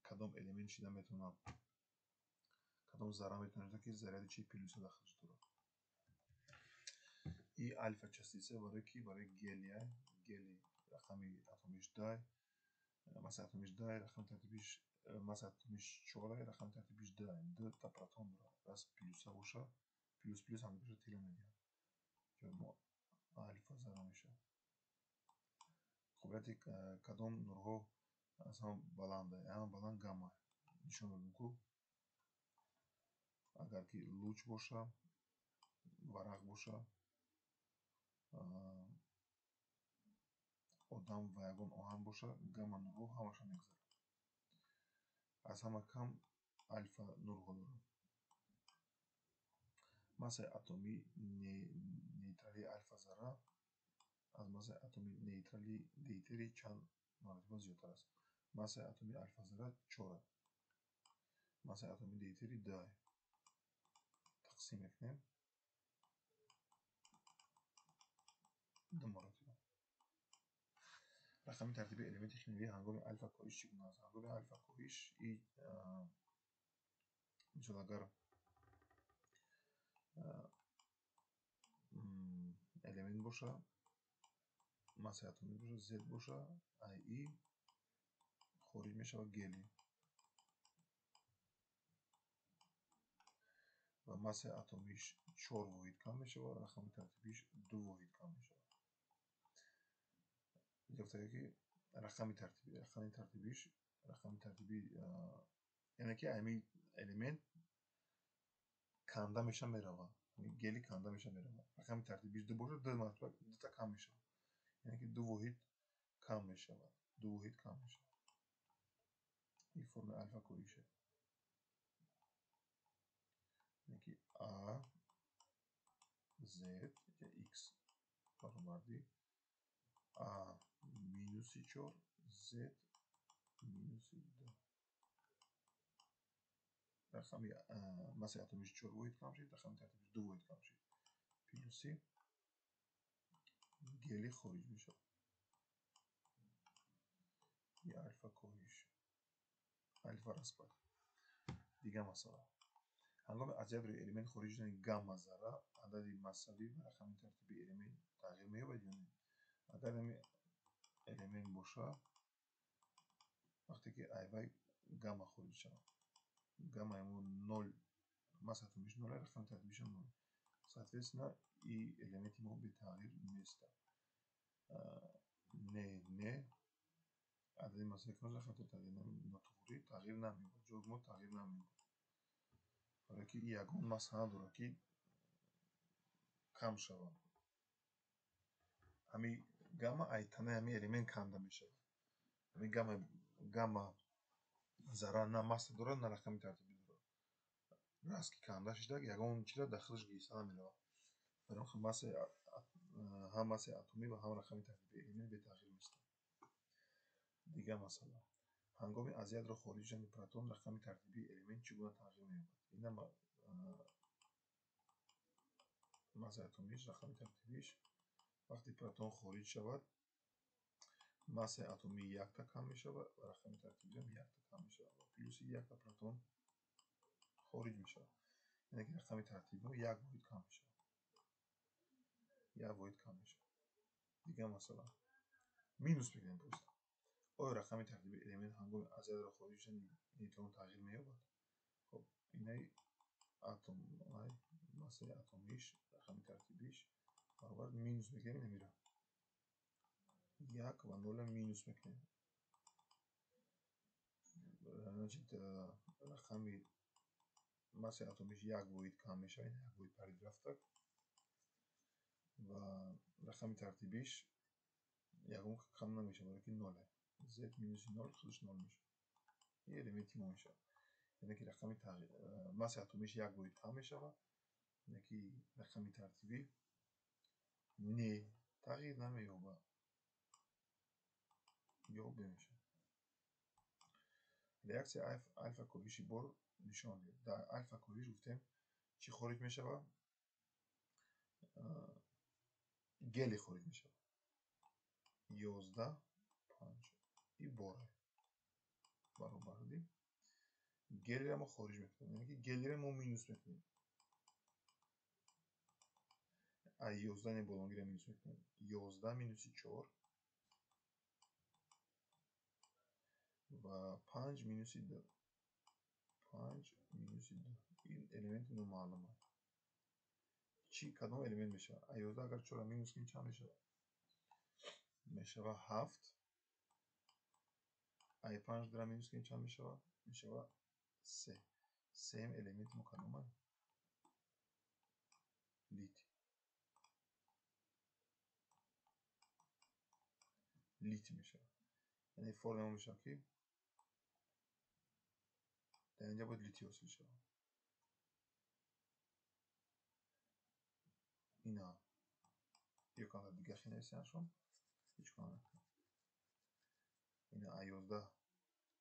کدام الیمنت شده میتونه کدام ذره میتونه که ذره چی پلوس داخلش داره. این الفا частица برای کی؟ برای گلیه. گلی رقمی اتمیش دای. مثلا اتمیش دای رقم ترتیبیش مثلا اتمیش 4 رقم ترتیبیش دای. 2 تا پروتون داره. راست پلوس باشه. پلوس پلوس هم میشه تیله میگه. که ما الفا ذره میشه. خب وقتی کدام نورها اصلا بلنده. اما بلند گاما. نشون بدیم که اگر که لوچ باشه ورق باشه آدم و یگان آهن باشه گاما نورها همش میگذره. از همه کم الفا نورها دارم. مسای اتمی نیترالی الفا ذره از مسای اتمی نیترالی دیتری چند مرتبه زیادتر است. مسای اتمی الفا ذره 4. مسای اتمی دیتری 2. تقسیم میکنیم 2 مرتبه. رقم ترتیبی الیمنت شیمیایی هنگام الفا کاهش چگونه است؟ هنگام الفا کاهش این مثلا اگر الیمنت باشه مسای اتمی باشه زد باشه ای خارج میشه و گلی و مسای اتمیش 4 واحد کم میشه و رقم ترتیبیش 2 واحد کم میشه. گفته که رقم ترتیبیش رقم ترتیبی یعنی که همین الیمنت کنده میشه میروه. گلی کنده میشه میروه. رقم ترتیبیش 2 باشه 2 مرتبه 2 تا کم میشه. یعنی که 2 واحد کم میشه. 2 واحد کم میشه. این فرم الفا کاهشه. یعنی که A Z یا X برابر A minus 4 Z minus 2. رقم مسای اتمیش 4 واحد کم شد. رقم ترتیبیش 2 واحد کم شد. پلوسی گلی خارج میشه. یا الفا کاهش الفا رسپد. دیگه مثلا هنگام از یادروی الیمنت خارج شدن گاما ذره عدد مساوی و رقم ترتیبی الیمنت تغییر می‌یابد یا نه؟ اگر همین الیمنت باشه وقتی که ای وای گاما خارج شود گاما همون 0 مساوی میشه 0 رقم ترتیبیش 0 Соответственно, и элементы могут быть тағйир места. Не. عدد مسائل که خاطر تغییر نمی‌کنه تغییر نمی‌کنه جزء تغییر نمی‌کنه برای که یگان مسئله داره که کم شود همین گاما ایتانه همین الیمنت کم میشه همین گاما ذره نه مسئله داره نه رقمی ترتیبی داره راست که کم داشته یگان چیزا داخلش گیسته نمیره برای خب مسئله هم مسئله اتمی و هم رقمی ترتیبی الیمنت به تغییر میشه دیگه مثلا هنگامی از یادر خارج شدن پروتون رقمی ترتیبی الیمنت چگونه تغییر می‌یابد اینا مسئله اتمیش رقمی ترتیبیش وقتی پروتون خارج شود مسئله اتمی یک تا کم می‌شود و رقمی ترتیبی هم یک تا کم می‌شود پلوس یک تا پروتون خارج می‌شود یعنی که رقمی ترتیبی یک واحد کم می‌شود یک واحد کم می‌شود دیگه مثلا مینوس بگیریم پشت آیا رقمی ترتیبی الیمنت هنگامی از یادر خارج شدن نیوترون تغییر می‌یابد خب اینای اتم مسئله اتمیش رقمی ترتیبیش برابر مینوس بگیریم نمیره یک و نول مینوس میکنیم значит رقمی مسئله اتمیش یک واحد کم میشه این یک واحد پرید رفته و رقمی ترتیبیش یکم کم نمیشه برای که نوله z مینوس نول خودش نول میشه این الیمنتی ما میشه یعنی که رقمی مسئله اتمیش یک واحد کم میشه یعنی که رقمی ترتیبی نه تغییر نمی‌یابد یا بمیشه ریاکسیه الفا کوریشی بار نشان دید در الفا کوریش گفتیم چی خارج میشه و گلی خارج میشه 11 5 این باره برابر دی گلی را ما خارج میکنیم یعنی که گلی را ما مینوس میکنیم ای 11 این بلونگی را مینوس میکنیم 11 مینوس 4 و 5 مینوس 2 5 مینوس 2 این الیمنت نو معلومه چی کدام الیمنت میشه ای 11 اگر 4 مینوس کنیم چند میشه میشه 7 ای 5 در مینوس کنیم چند میشه میشه 3 سیم الیمنت مکالمه لیت میشه یعنی فرم میشه که در اینجا باید لیتی حاصل شد اینا یک کانال دیگه خیلی نویسیمشون هیچ کانال اینا ای 11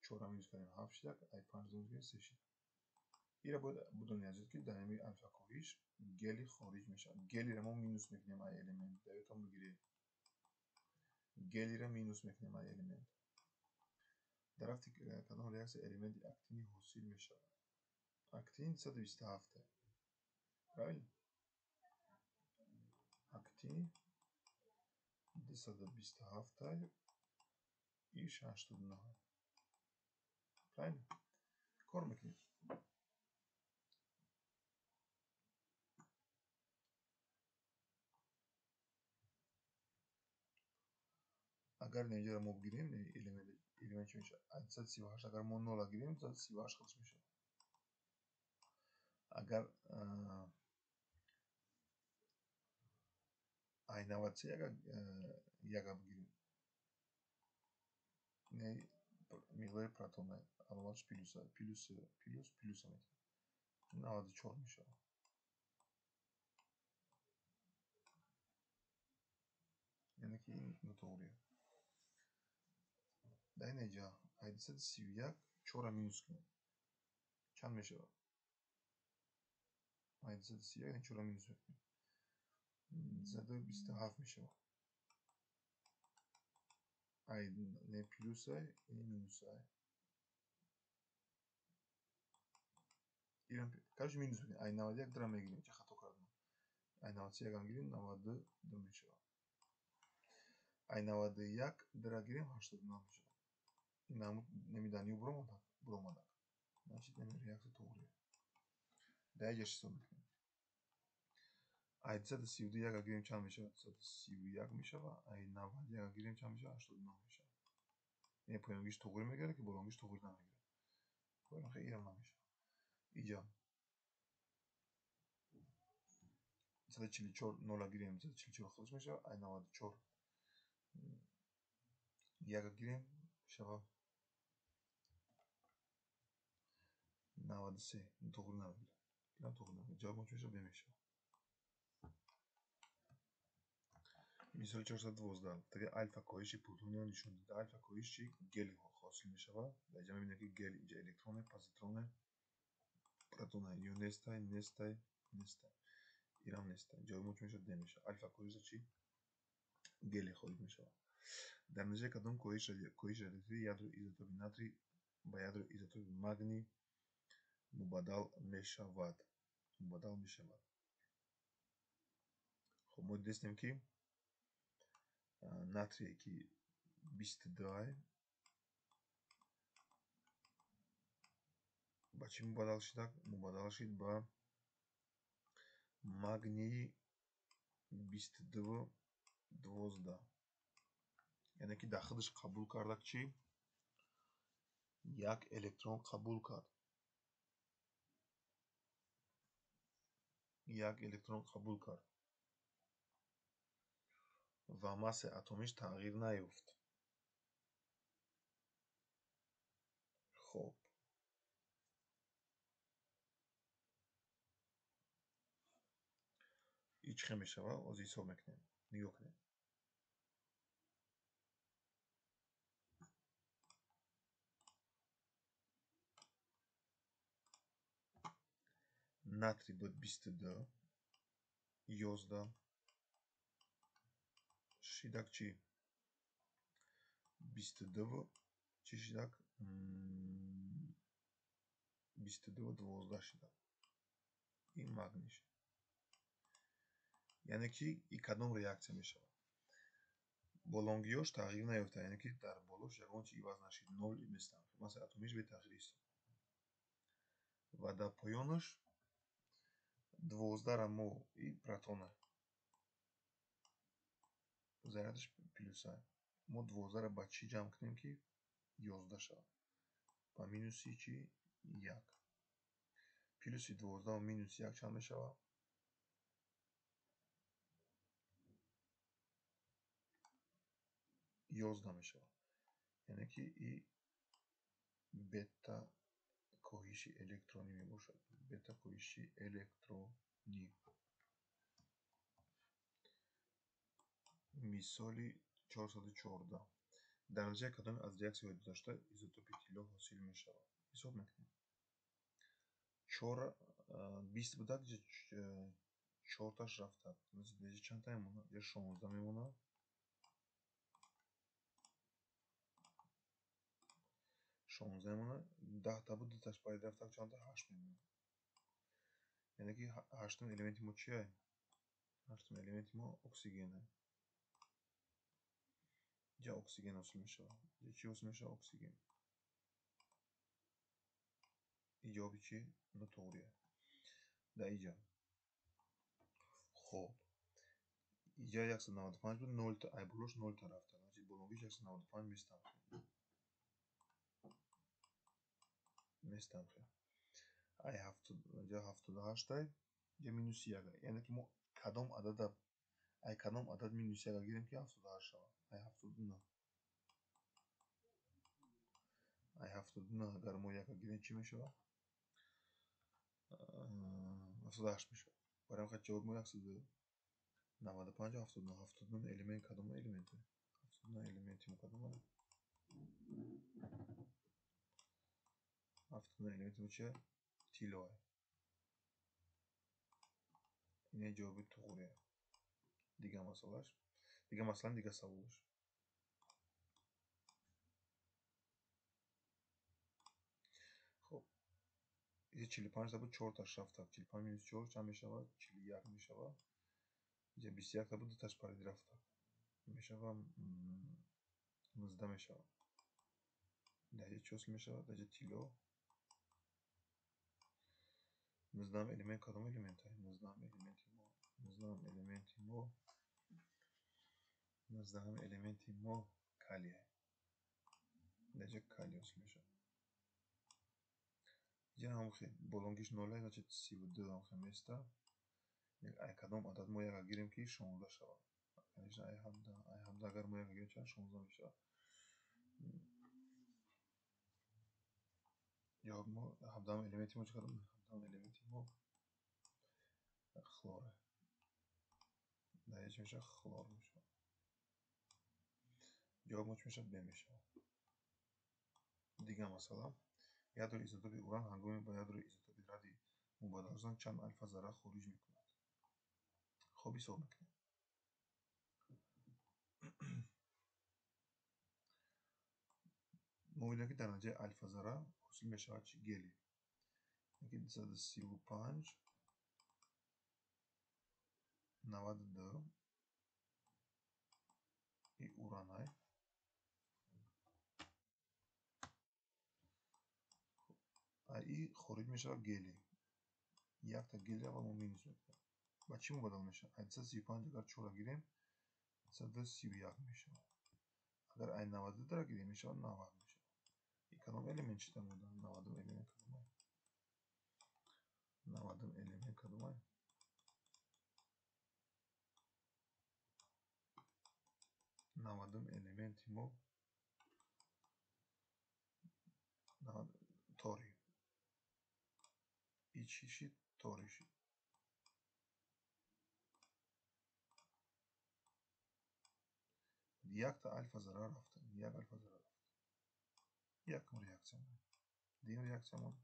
4 مینوس کنیم 7 شد ای 5 مینوس کنیم 3 شد این را باید بدونید از که در این الفا کوریش گلی خارج میشه گلی را ما مینوس میکنیم ای الیمنت دیتا میگیره گلی را مینوس میکنیم ای الیمنت در وقتی که کدام ریاکس الیمنت اکتینی حاصل میشه اکتین 127 правильно اکتین 227 і 61 правильно کار میکنیم اگر اینجا را ما بگیریم الیمنت چی میشه 138 اگر ما 0 گیریم 138 خودش میشه اگر ای 93 اگر یک بگیریم نه مقدار پروتون علامتش پلوس پلوس میشه 94 میشه یعنی که این نوتوریه در اینجا 231 4 مینوس کنیم چند میشه 231 یعنی 4 مینوس کنیم 227 میشه ای не плюс ай не минус ай ایران короче минус بگیم ای 91 درم میگیریم چه خطا کردم ای 93 هم گیریم 92 میشه ای 91 در گیریم 89 میشه این نمیدانی و برومادک значит نمی ریاکت توریه دیگه چی میکنیم ай 231 гирем чанд мешавад? 231 мешавад. Ай 91 гирем чанд мешавад? 89 мешавад. یعنی پایانگیش توغری میگیره که بالانگیش توغری نمیگیره. بالا خیلی هم نمیشه. اینجا 144 0 گیریم 144 خودش میشه. ای 94 یک گیریم شبا 93 توغری نمیگیره. اینا توغری نمیگیره. جواب ما چه بمیشه. مثال 412 دیگه الفا کاهش پروتون نشون داده. الفا کاهش چی؟ گل حاصل میشه. در اینجا میبینید که گل اینجا الکترون پوزیترون پروتون یو نستا نستا نستا ایران نستا. جواب ما چه میشه؟ الفا کاهش چی؟ گل خارج میشه. در نتیجه کدام کاهش رادیاتیوی یادرو ایزوتوپ ناتری با یادرو ایزوتوپ مگنی مبادل میشود. خب ما دیدیم که ناتری که 22 با چی مبادل شد؟ مبادل شد با مگنی 22 12. یعنی که داخلش قبول کرد چی؟ یک الکترون قبول کرد. یک الکترون قبول کرد. و ماس اتمیش تغییر نیافت. خب این چه میشه؟ از حساب میکنیم. نگاه کنیم. ناتری بود 22 11 شیدک چی؟ 22 چی شیدک؟ 22 12 شیدک. این مگنیش. یعنی که این کدام ریاکسیون میشه؟ بالانگیش تغییر نیافته. یعنی که در بالاش یگان چی عوض نشید. 0 میستم. مثلا اتمیش به تغییر است. و در پایانش 12 را ما این پروتونه зарядش плюс ما 12 را با چی جمع کنیم که 11 شود. با مینوسی چی؟ 1. плюс 12 و مینوس 1 چند میشود؟ 11 میشود. یعنی که این بتا کاهش الکترونی می باشد. بتا کاهش الکترونی. مثالی 414 در نتیجه کدام از ریاکسیون داشته ایزوتوپ طلا حاصل می شود. حساب میکنیم. 4 20 بوده که 4 تاش رفته. دیگه چند تا میمونه؟ یا 16 میمونه. 16 میمونه. 10 تا بود 2 تاش باید رفته چند تا 8 میمونه. یعنی که 8 الیمنت ما چیه؟ 8 الیمنت ما اکسیژنه. یا اکسیژن حاصل میشه. یا چی حاصل میشه؟ اکسیژن. جوابی چی؟ نوتوریه. در اینجا. خب. اینجا 195 بود 0 تا ای بلوش 0 تا رفته. چی بلونگیش 195 میستم. میستم خیلی. ای 70 جا 78 ای یا مینوس 1. یعنی که ما کدام عدد ای کدام عدد مینوس 1 گیریم که 78 شود. ای 79. ای 79 اگر ما 1 گیریم چی میشه؟ 78 میشه. برای خود جواب ما 195 79 79 الیمنت کدام الیمنت؟ 79 الیمنت ما کدام؟ 79 الیمنت ما چیه؟ طلا. اینه جواب توغریه. دیگه مسئلهش دیگه مثلا دیگه سوالش. خب این 45 تا بود 4 تاش رفته. 45 مینوس 4 چند میشود؟ 41 میشود. اینجا 21 تا بود 2 تاش پرید رفته. میشود 19 میشود. در چه اصل میشود؟ در طلا 19 الیمنت کدام الیمنت های؟ 19 الیمنت ما наздаҳам элементи мо калие. Леҷа калий ҳосил мешавад. Ҷа ҳамхе болонгиш 0, значит 32 ҳамхе места. Ай кадом адад мо яка гирем ки 16 шавад. Конечно ай 17 агар мо яка гирем чанд 16 мешавад. ё мо 17 элементи мо чӣ кадом? 17 элементи мо хлоре. Даи чӣ мешавад? Хлор мешавад. ҷавоб мо чӣ мешавад? Б мешавад. Дигар масъала. Ядрои изотопи уран ҳангоми ба ядрои изотопи радий мубаддал шудан чанд альфа зарра хориҷ мекунад? Хоб ҳисоб мекунем. мо видем ки дар натиҷаи альфа зарра ҳосил мешавад чи гелий. 235 92 и уранай. И хориҷ мешавад гелий. Якта гелий ва мо минус мекунем. Ба чӣ мубаддал мешавад? 235 агар 4 гирем 231 мешавад. Агар ай 92 гирем мешавад 90 мешавад. И кадом элемент чита буда? 90 элемент кадом ай? 90 элемент кадом ай? 90 элементи мо тори. И чӣ шид? Тори шид. Якта альфа зарра рафта. Як альфа зарра рафта. Якум реаксия мон. Дигар реаксия мон.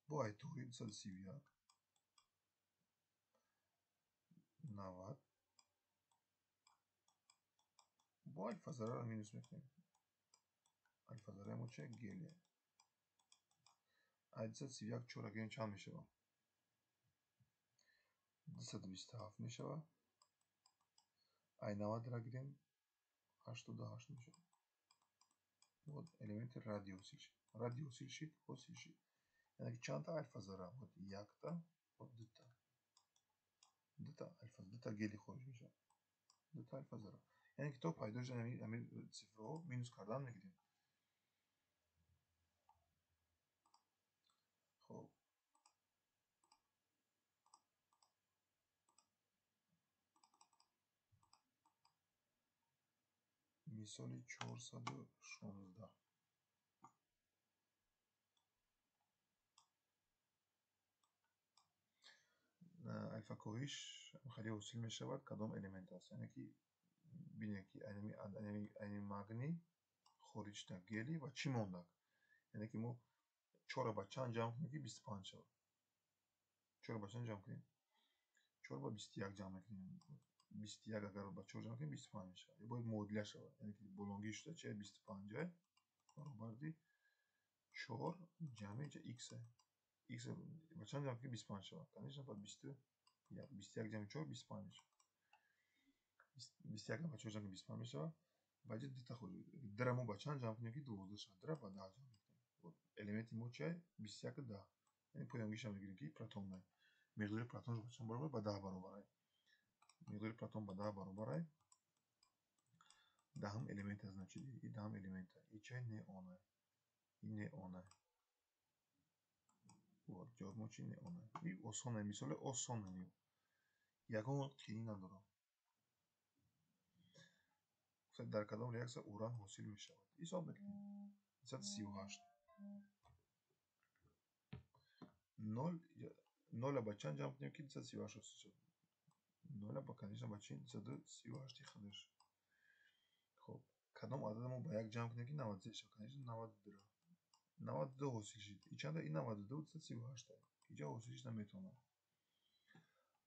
Бо ай тори 231 90 бо альфа зарра минус мекунем. Альфа зарра мо чия? Гелия. Ай 231 4 гирем чанд мешавад? 227 мешавад. Ай 90 гирем 88 мешавад. Вот элементи радий ҳосил шид. Радий ҳосил шид, ҳосил шид. Яъне ки чандта альфа зарра? Вот якта, вот дута. Дута альфа, дута гелий хориҷ мешавад. Дута альфа зарра. Яъне ки то пайдо шудан ҳамин цифраҳо минус кардан мегирем. Хоб. мисоли 416. альфа коҳиш хеле ҳосил мешавад кадом элемент аст? Яъне ки бинед ки айни магний хориҷ шуда гелий ва чӣ мондак? Яъне ки мо 4 ба чанд ҷамъ кунем ки 25 шавад? 4 ба чанд ҷамъ кунем? 4 ба 21 ҷамъ мекунем. 21 агар ба 4 ҷамъ кунем 25 мешавад. Бояд муодила шавад. Яъне ки болонгӣ шуда чи 25 баробарди 4 ҷамъи x. X ба чанд ҷамъ кунем 25 шавад. Конечно ба 21 ҷамъи 4 25 мешавад. 21 ба 4 ҷамъ 25 мешавад. Ба ҷо дута хориҷ. Дра мо ба чанд ҷамъ кунем ки 12 шавад? Дра ба 10 ҷамъ мекунем. Вот элементи мо чи 21 10. Яъне поёнгиша мегирем ки протон. Миқдори протон ба чанд баробар? Ба 10 баробар. Миқдори протон ба 10 баробар ай. Даҳум элемент аз начиди. И даҳум элемент. И чи неон ай. И неон ай. Вот ҷавоб мо чи неон ай. И осон ай, мисоли осон ай. Ягон қiyин надорад. Дар кадом реаксия уран ҳосил мешавад? Ҳисоб мекунем. 238. 0 ба чанд ҷамъ кунем ки 238 ҳосил шавад? 0 ба конечно ба чи 238 хадаш. Хоб, кадом адад мо ба як ҷамъ кунем ки 93 шавад? Конечно 92. 92 ҳосил шид. И чанда? И 92 238 ай. Иҷа ҳосил шид наметавонад.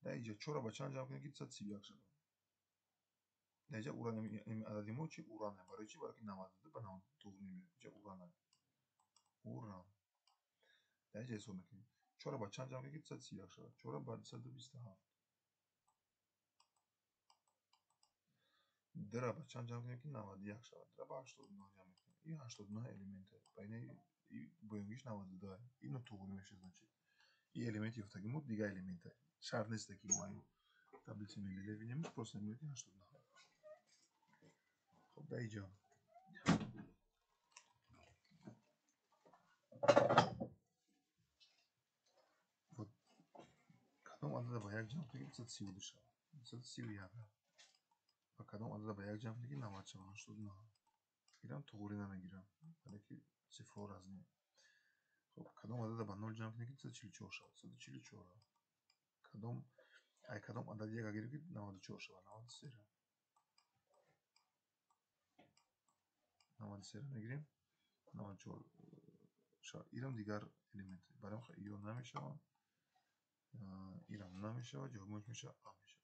Дар иҷа 4 ба чанд ҷамъ кунем ки 231 шавад? Дар иҷа уран адади мо чи? Уран ай. Барои чи? Барои ки 92 ба 92 тоғир мемиёд. Иҷа уран ай. Уран. Дар иҷа ҳисоб мекунем. 4 ба чанд ҷамъ кунем ки 231 шавад? 4 ба 227. Дра ба чанд ҷамъ кунем ки 91 шавад? Дра ба 89 ҷамъ мекунем. И 89 элемент ай. Байни боёнгиш 92 ай. Ин нотуғри мешавад. И элементи ёфтагӣ мо дигар элемент ай. شرط نیست که ما این تبلیت ملی ببینیم پروسه میگه 89. خب در اینجا کدام عدد با یک جمع بگیم 132 شود 131 و کدام عدد با یک جمع بگیم 90 شود 89. گیرم توغولی نمیگیرم ولی که صفر از نیم. خب کدام عدد با 0 جمع بگیم 144 شود 144. کدام عدد یک اگر بگید 94 شود 93. 93 میگیریم 94 شود. اینم دیگر الیمنت برام ایون نمیشه. اینم نمیشه جوابش میشه آ میشه.